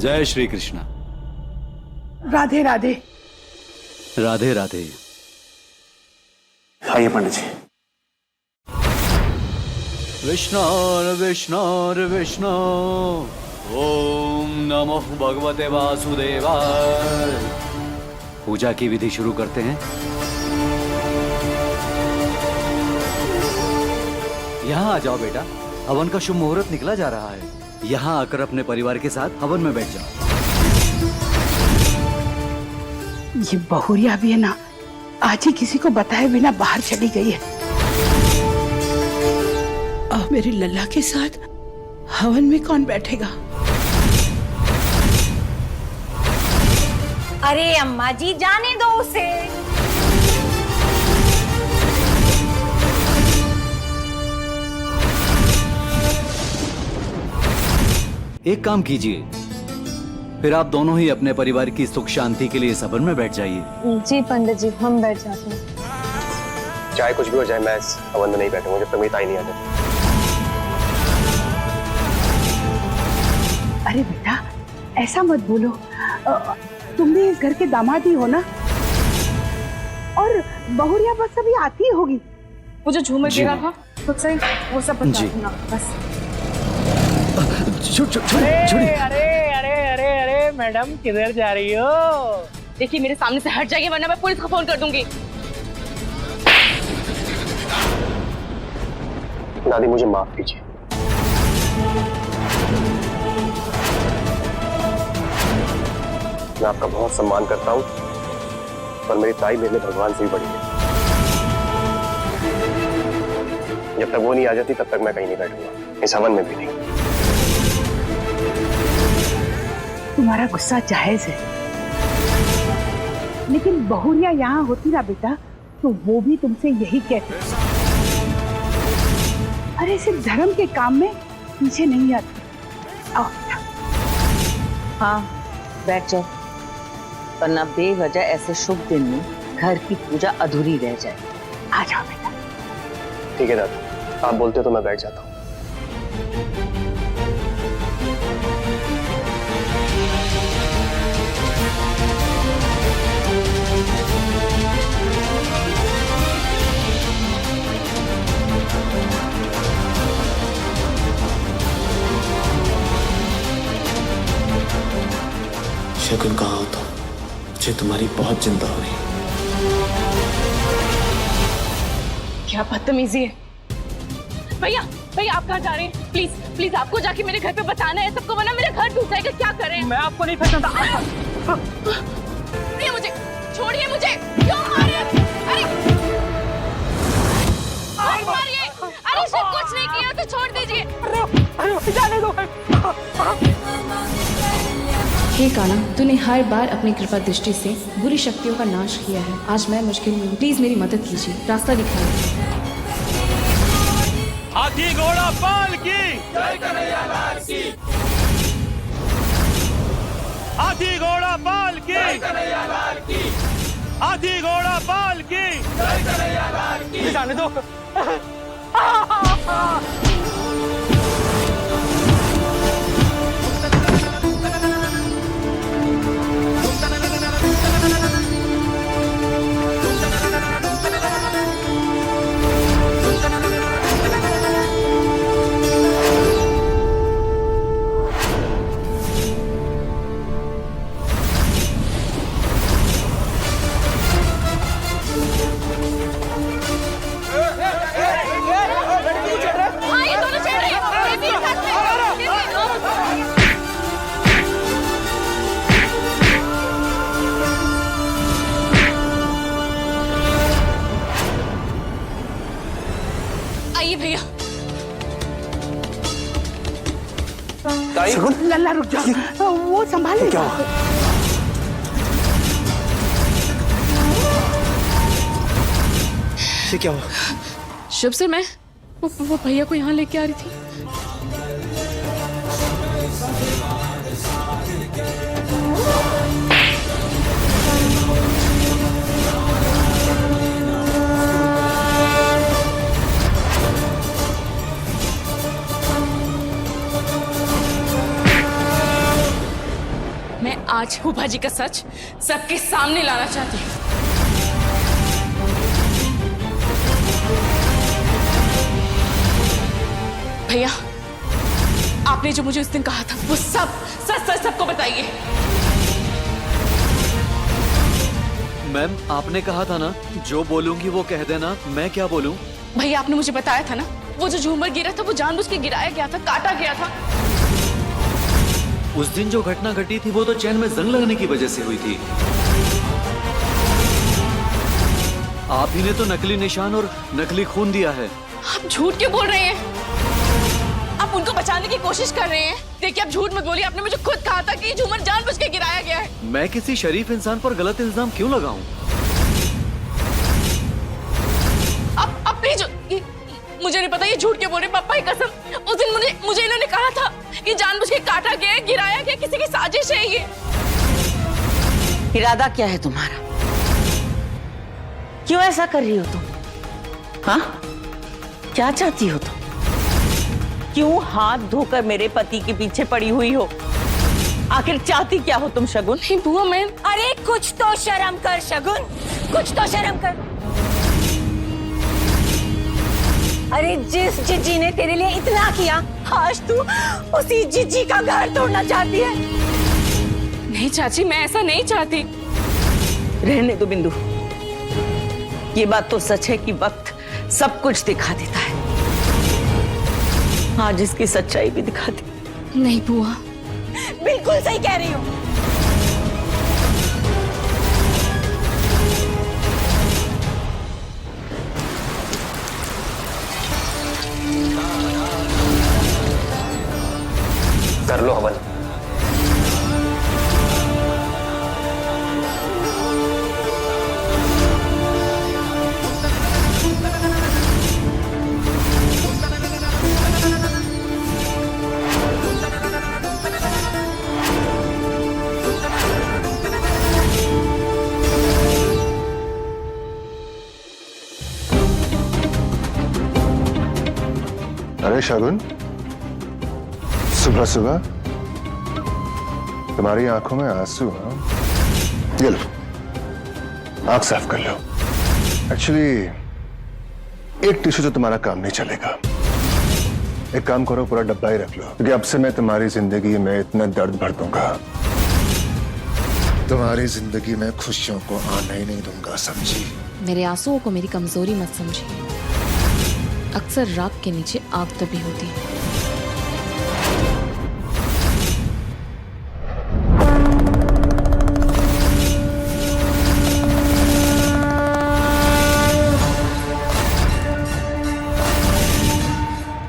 जय श्री कृष्णा। राधे राधे। राधे राधे। आइए पंडित जी। विष्णु विष्णु विष्णु, ओम नमो भगवते वासुदेवाय। पूजा की विधि शुरू करते हैं। यहाँ आ जाओ बेटा, हवन का शुभ मुहूर्त निकला जा रहा है। यहाँ आकर अपने परिवार के साथ हवन में बैठ जाओ। ये बहुरिया भी है ना, आज ही किसी को बताए बिना बाहर चली गई है। अब मेरी लल्ला के साथ हवन में कौन बैठेगा? अरे अम्मा जी जाने दो उसे। एक काम कीजिए, फिर आप दोनों ही अपने परिवार की सुख शांति के लिए सबर में बैठ जाइए। जी पंडित जी, हम बैठ जाते हैं। चाहे कुछ भी हो जाए, मैं इस हवन में नहीं बैठूंगा जब तक मेरी ताई नहीं आ जाती। अरे बेटा ऐसा मत बोलो, तुम भी इस घर के दामाद ही हो ना, और बहुरिया बस अभी आती होगी। वो जो झूमर गिरा था खुद से वो सब बता दूंगा बस। अरे अरे अरे अरे अरे मैडम किधर जा रही हो? देखिए मेरे सामने से हट जाइए वरना मैं पुलिस को फोन कर दूंगी। दादी मुझे माफ कीजिए। मैं आपका बहुत सम्मान करता हूँ, पर मेरी ताई मेरे लिए भगवान से भी बड़ी है। जब तक वो नहीं आ जाती तब तक मैं कहीं नहीं बैठूंगा, इस हवन में भी नहीं। तुम्हारा गुस्सा जायज है, लेकिन बहुरिया यहाँ होती ना बेटा तो वो भी तुमसे यही कहती। अरे सिर्फ धर्म के काम में पीछे नहीं आती। आओ बेटा। हाँ बैठ जाओ, वरना बेवजह ऐसे शुभ दिन में घर की पूजा अधूरी रह जाए। आ जाओ बेटा। ठीक है दादी, आप बोलते हो तो मैं बैठ जाता हूँ। शगुन कहाँ हो तुम? मुझे तुम्हारी बहुत चिंता हो रही है। क्या बदतमीजी है। भैया भैया आप कहाँ जा रहे हैं? प्लीज प्लीज आपको जाके मेरे घर पे बताना है सबको, वरना मेरा घर टूट जाएगा। क्या करें? मैं आपको नहीं पहचानता। छोड़िए मुझे, छोड़िए मुझे। क्यों मार रहे हैं? अरे मत मारिए। अरे उसने कुछ नहीं किया तो छोड़ दीजिए। जाने दो। हे काला, तूने हर बार अपनी कृपा दृष्टि से बुरी शक्तियों का नाश किया है। आज मैं मुश्किल में हूँ, प्लीज मेरी मदद कीजिए, रास्ता दिखाइए। हाथी घोड़ा पाल की जय कन्हैया लाल की। हाथी घोड़ा पाल की जय कन्हैया लाल की। हाथी घोड़ा पाल की जय कन्हैया लाल की। जाने दो। आइए भैया। लल्ला रुक जाओ, वो संभाले। क्या हुआ? ये क्या हुआ? शुभ सर, मैं वो भैया को यहाँ लेके आ रही थी। मैं आज फूफा जी का सच सबके सामने लाना चाहती हूँ। भैया, आपने जो मुझे उस दिन कहा था वो सब सच सच सबको बताइए। मैम, आपने कहा था ना जो बोलूंगी वो कह देना, मैं क्या बोलूं? भैया, आपने मुझे बताया था ना वो जो झूमर गिरा था वो जानबूझ के गिराया गया था, काटा गया था। उस दिन जो घटना घटी थी वो तो चैन में जंग लगने की वजह से हुई थी। आप ही ने तो नकली निशान और नकली खून दिया है। आप झूठ क्यों बोल रहे हैं? आप उनको बचाने की कोशिश कर रहे हैं। देखिए, आप झूठ मत बोलिए। आपने मुझे खुद कहा था कि झूमर जानबूझ के गिराया गया है। मैं किसी शरीफ इंसान पर गलत इल्जाम क्यों लगाऊं? अब प्लीज, मुझे नहीं पता ये झूठ क्यों बोल रहे। पापा की कसम, उस दिन मुझे इन्होंने कहा था कि जानबूझ के काटा गया, गिराया गया, किसी की साजिश है ये। इरादा क्या है तुम्हारा? क्यों ऐसा कर रही हो तुम? हाँ, क्या चाहती हो तुम? क्यों हाथ धोकर मेरे पति के पीछे पड़ी हुई हो? आखिर चाहती क्या हो तुम शगुन? नहीं बुआ मैं, अरे कुछ तो शर्म कर शगुन, कुछ तो शर्म कर। अरे जिस जिज्जी ने तेरे लिए इतना किया, आज तू उसी जिज्जी का घर तोड़ना चाहती है। नहीं चाची, मैं ऐसा नहीं चाहती। रहने दो बिंदु, ये बात तो सच है कि वक्त सब कुछ दिखा देता है। आज इसकी सच्चाई भी दिखा दी। नहीं बुआ, बिल्कुल सही कह रही हो। कर लो हवन। अरे शगुन, सुबह सुबह तुम्हारी आंखों में आंसू हैं। ये लो, आंख साफ कर लो। एक्चुअली एक टिश्यू तो तुम्हारा काम नहीं चलेगा। एक काम करो, पूरा डब्बा ही रख लो, क्योंकि अब से मैं तुम्हारी जिंदगी में इतना दर्द भर दूंगा, तुम्हारी जिंदगी में खुशियों को आने ही नहीं दूंगा, समझी? मेरे आंसुओं को मेरी कमजोरी मत समझिए। अक्सर राख के नीचे आग तभी होती है।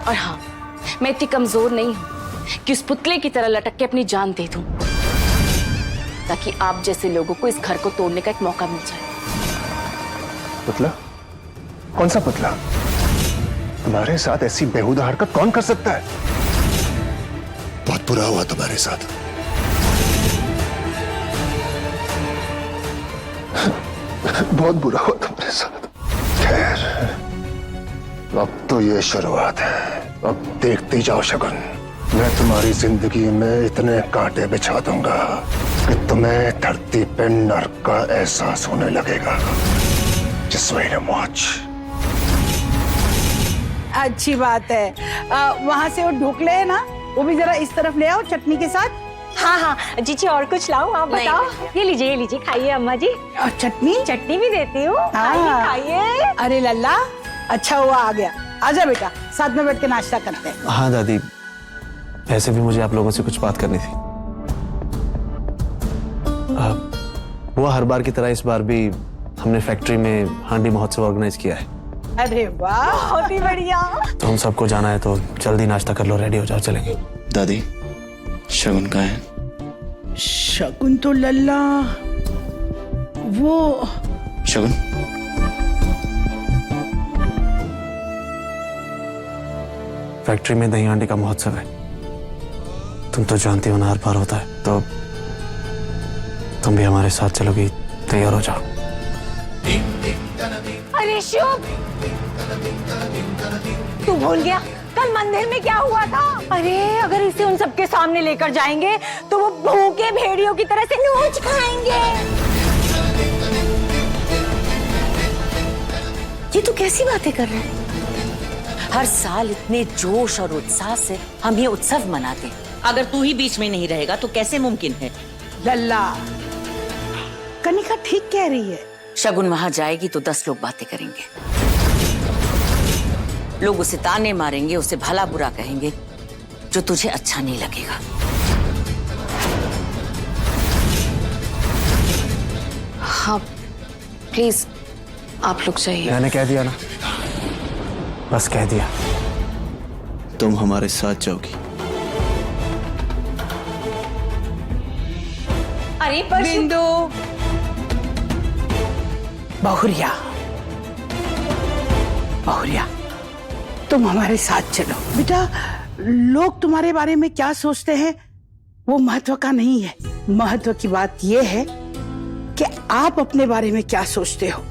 और हाँ, मैं इतनी कमजोर नहीं हूं कि उस पुतले की तरह लटक के अपनी जान दे दूं, ताकि आप जैसे लोगों को इस घर को तोड़ने का एक मौका मिल जाए। पुतला? कौन सा पुतला? तुम्हारे साथ ऐसी बेहुदा हरकत कौन कर सकता है? बहुत बुरा हुआ तुम्हारे साथ। बहुत बुरा हुआ तुम्हारे साथ। खैर, अब तो ये शुरुआत है। अब देखती जाओ शगुन, मैं तुम्हारी जिंदगी में इतने कांटे बिछा दूंगा कि तुम्हें धरती पे नर्क का एहसास होने लगेगा। Just wait and watch. अच्छी बात है। वहाँ से वो ढोकले है ना, वो भी जरा इस तरफ ले आओ चटनी के साथ। हाँ हाँ जीजी, और कुछ लाऊं? आप बताओ। ये लीजिए खाइए अम्मा जी। और चटनी? चटनी भी देती हूँ, खाइए। अरे लल्ला, अच्छा हुआ आ गया। आजा बेटा, साथ में बैठ के नाश्ता करते हैं। हाँ दादी, ऐसे भी मुझे आप लोगों से कुछ बात करनी थी। वो हर बार की तरह इस बार भी हमने फैक्ट्री में हांडी महोत्सव ऑर्गेनाइज किया है। अरे वाह, बहुत ही बढ़िया। तो हम सबको जाना है, तो जल्दी नाश्ता कर लो, रेडी हो जाओ, चलेंगे। दादी, शगुन कहाँ है? शगुन तो लल्ला वो शगुन, फैक्ट्री में दही हांडी का महोत्सव है, तुम तो जानती हो ना, हर बार होता है, तो तुम भी हमारे साथ चलोगी? तैयार हो जाओ। अरे शुभ, तू भूल गया कल मंदिर में क्या हुआ था? अरे अगर इसे उन सबके सामने लेकर जाएंगे तो वो भूखे भेड़ियों की तरह से नोच खाएंगे। ये तो कैसी बातें कर रहे हैं? हर साल इतने जोश और उत्साह से हम ये उत्सव मनाते हैं। अगर तू ही बीच में नहीं रहेगा तो कैसे मुमकिन है? लल्ला, कनिका ठीक कह रही है। शगुन वहां जाएगी तो 10 लोग बातें करेंगे, लोग उसे ताने मारेंगे, उसे भला बुरा कहेंगे, जो तुझे अच्छा नहीं लगेगा। हाँ प्लीज आप लोग जाइए। मैंने कह दिया ना, बस कह दिया। तुम हमारे साथ जाओगी। अरे पर बिंदु, बहुरिया, बहुरिया, तुम हमारे साथ चलो। बेटा, लोग तुम्हारे बारे में क्या सोचते हैं वो महत्व का नहीं है। महत्व की बात यह है कि आप अपने बारे में क्या सोचते हो।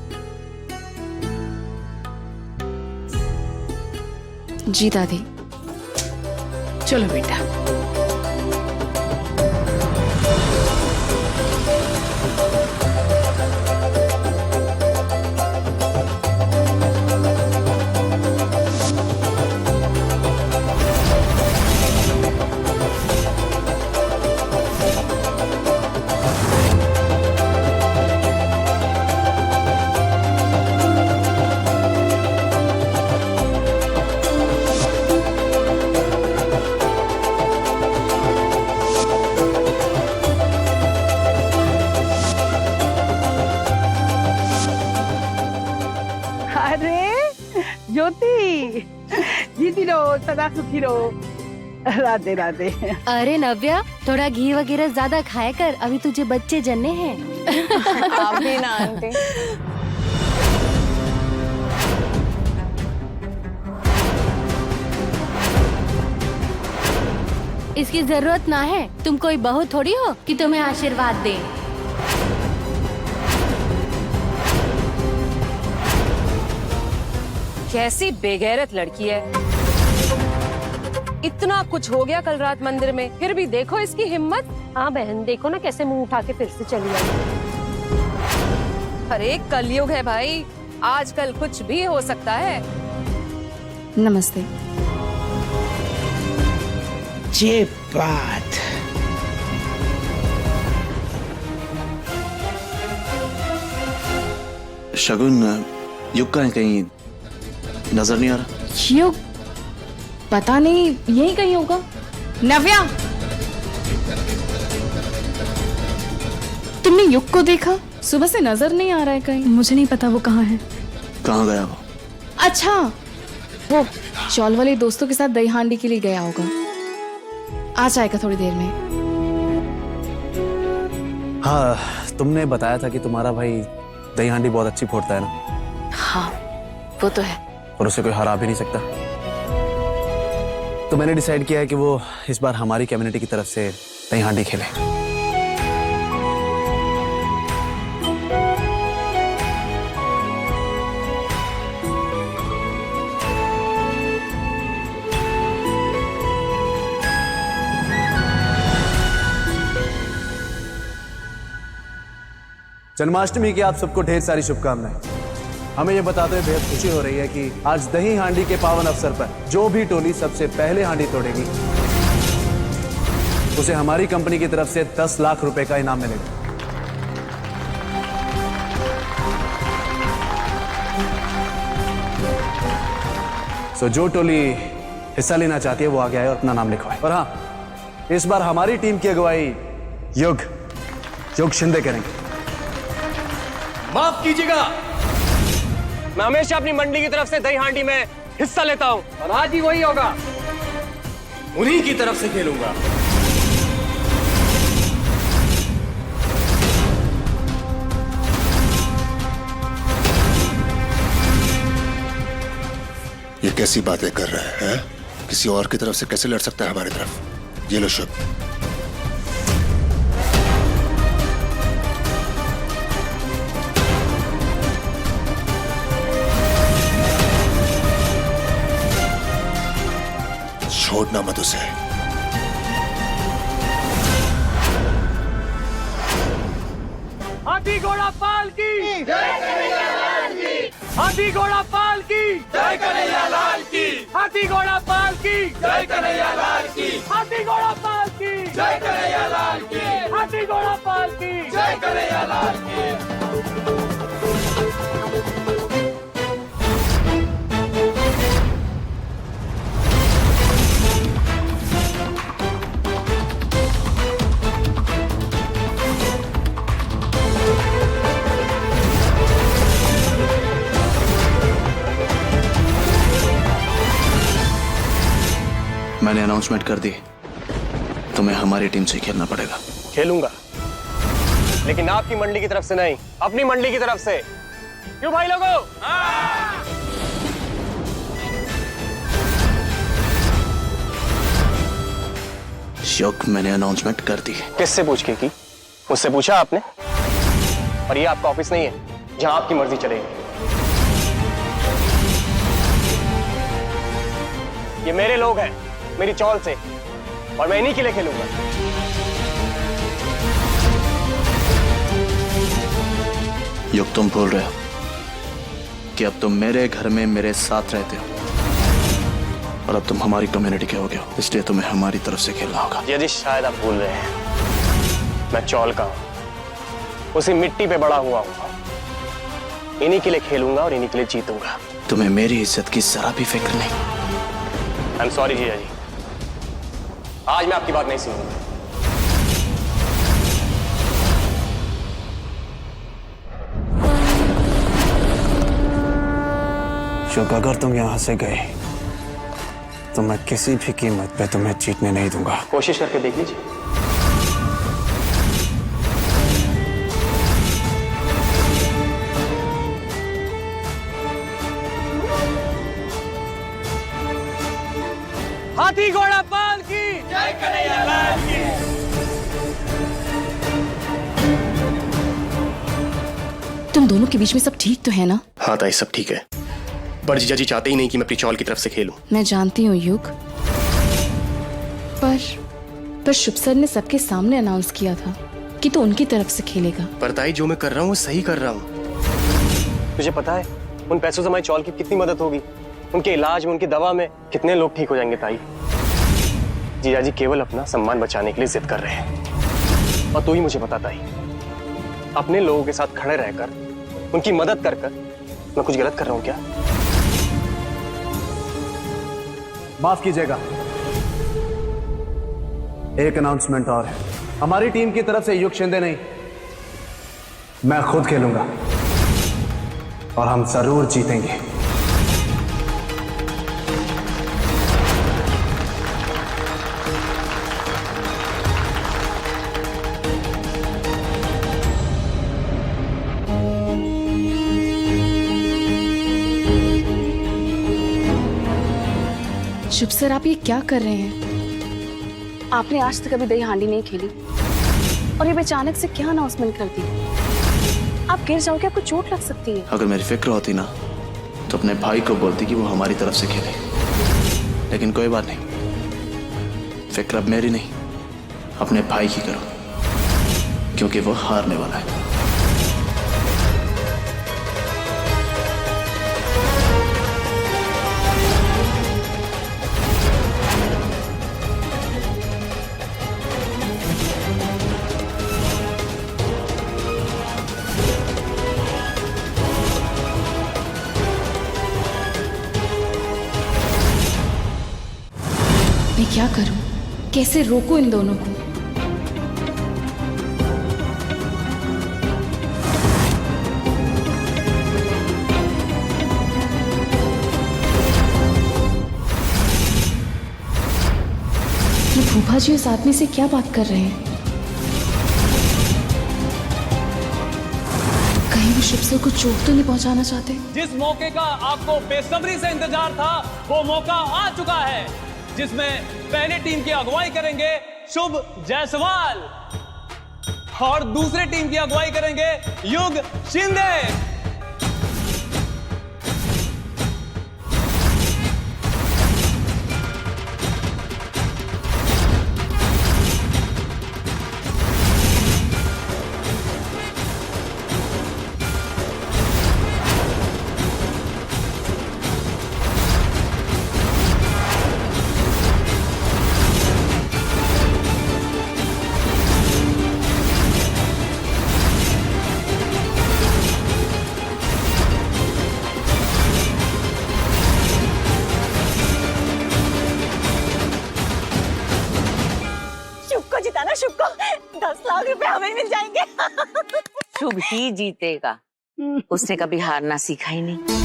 जी दादी। चलो बेटा। सदा सुखी रहो। राधे राधे। अरे नव्या, थोड़ा घी वगैरह ज्यादा खाया कर, अभी तुझे बच्चे जन्ने हैं। आप भी ना आंटी। इसकी जरूरत ना है, तुम कोई बहू थोड़ी हो कि तुम्हें आशीर्वाद दे। कैसी बेगैरत लड़की है। इतना कुछ हो गया कल रात मंदिर में, फिर भी देखो इसकी हिम्मत। हाँ बहन, देखो ना कैसे मुंह उठा के फिर से चली आई। अरे कलयुग है भाई, आजकल कुछ भी हो सकता है। नमस्ते। ये बात। शगुन युग का है, कहीं नजर नहीं आ रहा। युग पता नहीं, यही कहीं होगा। नव्या, तुमने युग को देखा? सुबह से नजर नहीं आ रहा है कहीं। मुझे नहीं पता वो कहाँ है। कहाँ गया वो? अच्छा, वो चौल वाले दोस्तों के साथ दही हांडी के लिए गया होगा, आ जाएगा थोड़ी देर में। हाँ, तुमने बताया था कि तुम्हारा भाई दही हांडी बहुत अच्छी फोड़ता है ना? हाँ, वो तो है। और उसे कोई हरा भी नहीं सकता। तो मैंने डिसाइड किया है कि वो इस बार हमारी कम्युनिटी की तरफ से दही हांडी खेले। जन्माष्टमी की आप सबको ढेर सारी शुभकामनाएं। हमें यह बताते हुए बेहद खुशी हो रही है कि आज दही हांडी के पावन अवसर पर जो भी टोली सबसे पहले हांडी तोड़ेगी उसे हमारी कंपनी की तरफ से 10 लाख रुपए का इनाम मिलेगा। सो जो टोली हिस्सा लेना चाहती है वो आगे आए और अपना नाम लिखवाए। और हाँ, इस बार हमारी टीम की अगुवाई युग शिंदे करेंगे। माफ कीजिएगा, मैं हमेशा अपनी मंडी की तरफ से दही हांडी में हिस्सा लेता हूं और आज भी वही होगा। उन्हीं की तरफ से खेलूंगा। ये कैसी बातें कर रहा है? किसी और की तरफ से कैसे लड़ सकता है हमारी तरफ? ये लो शुभ। छोड़ना मत उसे। हाथी घोड़ा पाल की जय कन्हैया लाल की। हाथी घोड़ा पाल की जय कन्हैया लाल की। हाथी घोड़ा पाल की जय कन्हैया लाल की। हाथी घोड़ा पाल की जय कन्हैया लाल की। हाथी घोड़ा पाल की जय कन्हैया लाल की। मैंने अनाउंसमेंट कर दी, तुम्हें हमारी टीम से खेलना पड़ेगा। खेलूंगा, लेकिन आपकी मंडी की तरफ से नहीं, अपनी मंडी की तरफ से। क्यों भाई लोगों? युग, मैंने अनाउंसमेंट कर दी। किससे पूछ के की? मुझसे पूछा आपने? और ये आपका ऑफिस नहीं है जहां आपकी मर्जी चलेगी। ये मेरे लोग हैं, मेरी चौल से, और मैं इन्हीं के लिए खेलूंगा। युग, तुम भूल रहे हो कि अब तुम मेरे घर में मेरे साथ रहते हो और अब तुम हमारी कम्युनिटी के हो गए हो, इसलिए तुम्हें हमारी तरफ से खेलना होगा। यदि शायद आप भूल रहे हैं, मैं चौल का हूं, उसी मिट्टी पे बड़ा हुआ हूं। इन्हीं के लिए खेलूंगा और इन्हीं के लिए जीतूंगा। तुम्हें मेरी इज्जत की जरा भी फिक्र नहीं। आई एम सॉरी जीजा जी, आज मैं आपकी बात नहीं सुनूंगा। शुभ, अगर तुम यहां से गए तो मैं किसी भी कीमत पे तुम्हें जीतने नहीं दूंगा। कोशिश करके देख लीजिए। हाथी घोड़ा पाल की जय कन्हैया लाल की। तुम दोनों के बीच में सब ठीक तो है ना? हाँ ताई, सब ठीक है, पर जीजा जी चाहते ही नहीं कि मैं प्रिचौल की तरफ से खेलूं। मैं जानती हूँ युग, पर शुभ सर ने सबके सामने अनाउंस किया था कि तो उनकी तरफ से खेलेगा। पर ताई, जो मैं कर रहा हूँ वो सही कर रहा हूँ। तुझे पता है उन पैसों से हमारी चौल की कितनी मदद होगी? उनके इलाज में, उनकी दवा में कितने लोग ठीक हो जाएंगे ताई। जीजा जी केवल अपना सम्मान बचाने के लिए जिद कर रहे हैं। और तू ही मुझे बता ताई, अपने लोगों के साथ खड़े रहकर, उनकी मदद कर मैं कुछ गलत कर रहा हूँ क्या? माफ कीजिएगा, एक अनाउंसमेंट और है। हमारी टीम की तरफ से युग शिंदे नहीं, मैं खुद खेलूंगा और हम जरूर जीतेंगे। शुभ सर, आप ये क्या कर रहे हैं? आपने आज तक कभी दही हांडी नहीं खेली और ये अचानक से क्या अनाउंसमेंट कर दी? आप गिर जाओगे, आपको चोट लग सकती है। अगर मेरी फिक्र होती ना तो अपने भाई को बोलती कि वो हमारी तरफ से खेले, लेकिन कोई बात नहीं, फिक्र अब मेरी नहीं, अपने भाई की करो, क्योंकि वो हारने वाला है। मैं क्या करूं? कैसे रोकूं इन दोनों को? ये फूफा जी उस आदमी से क्या बात कर रहे हैं? कहीं भी शुभ सर को चोट तो नहीं पहुंचाना चाहते? जिस मौके का आपको बेसब्री से इंतजार था, वो मौका आ चुका है, जिसमें पहले टीम की अगुवाई करेंगे शुभ जायसवाल और दूसरे टीम की अगुवाई करेंगे युग शिंदे। शुभ को 10 लाख रुपए हमें मिल जाएंगे। शुभ ही जीतेगा, उसने कभी हारना सीखा ही नहीं।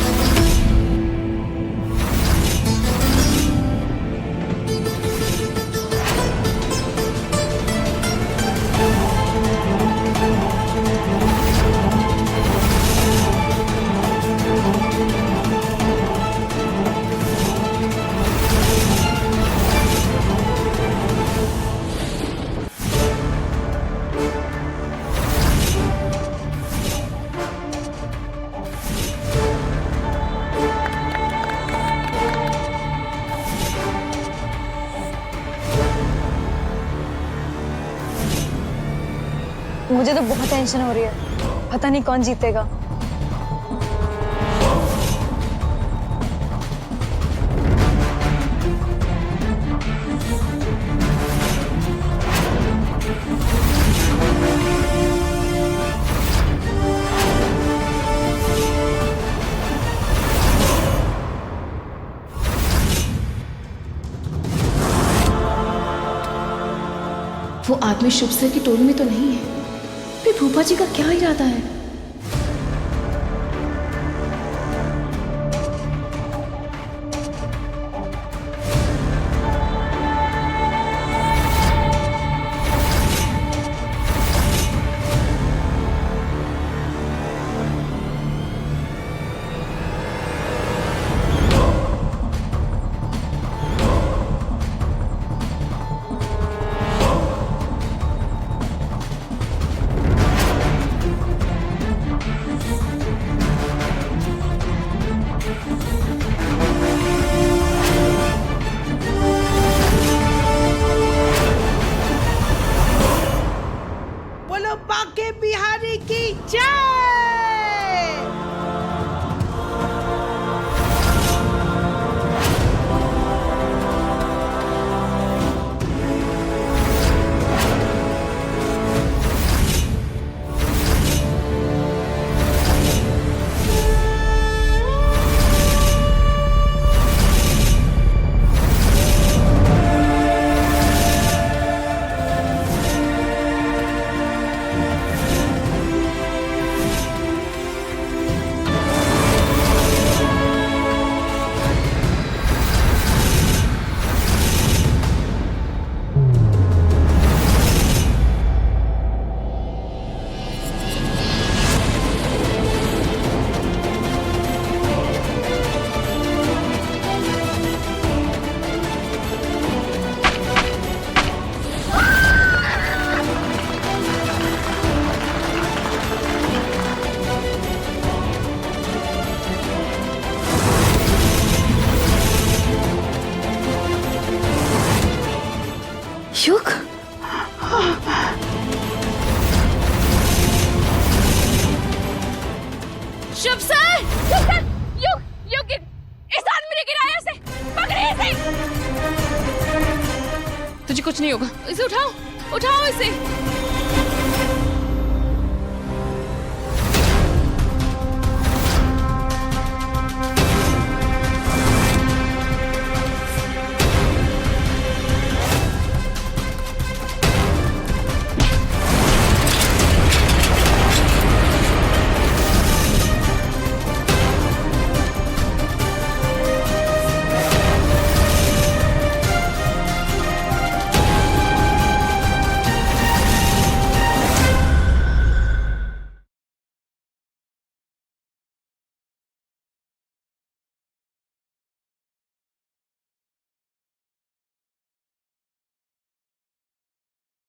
मुझे तो बहुत टेंशन हो रही है, पता नहीं कौन जीतेगा। वो आदमी शुभ सर की टोली में तो नहीं है। फिर फूफा जी का क्या इरादा है? युग, शुभ सर, युग युग इस आदमी ने गिराया इसे, पकड़िए इसे। तुझे कुछ नहीं होगा, इसे उठाओ, उठाओ इसे।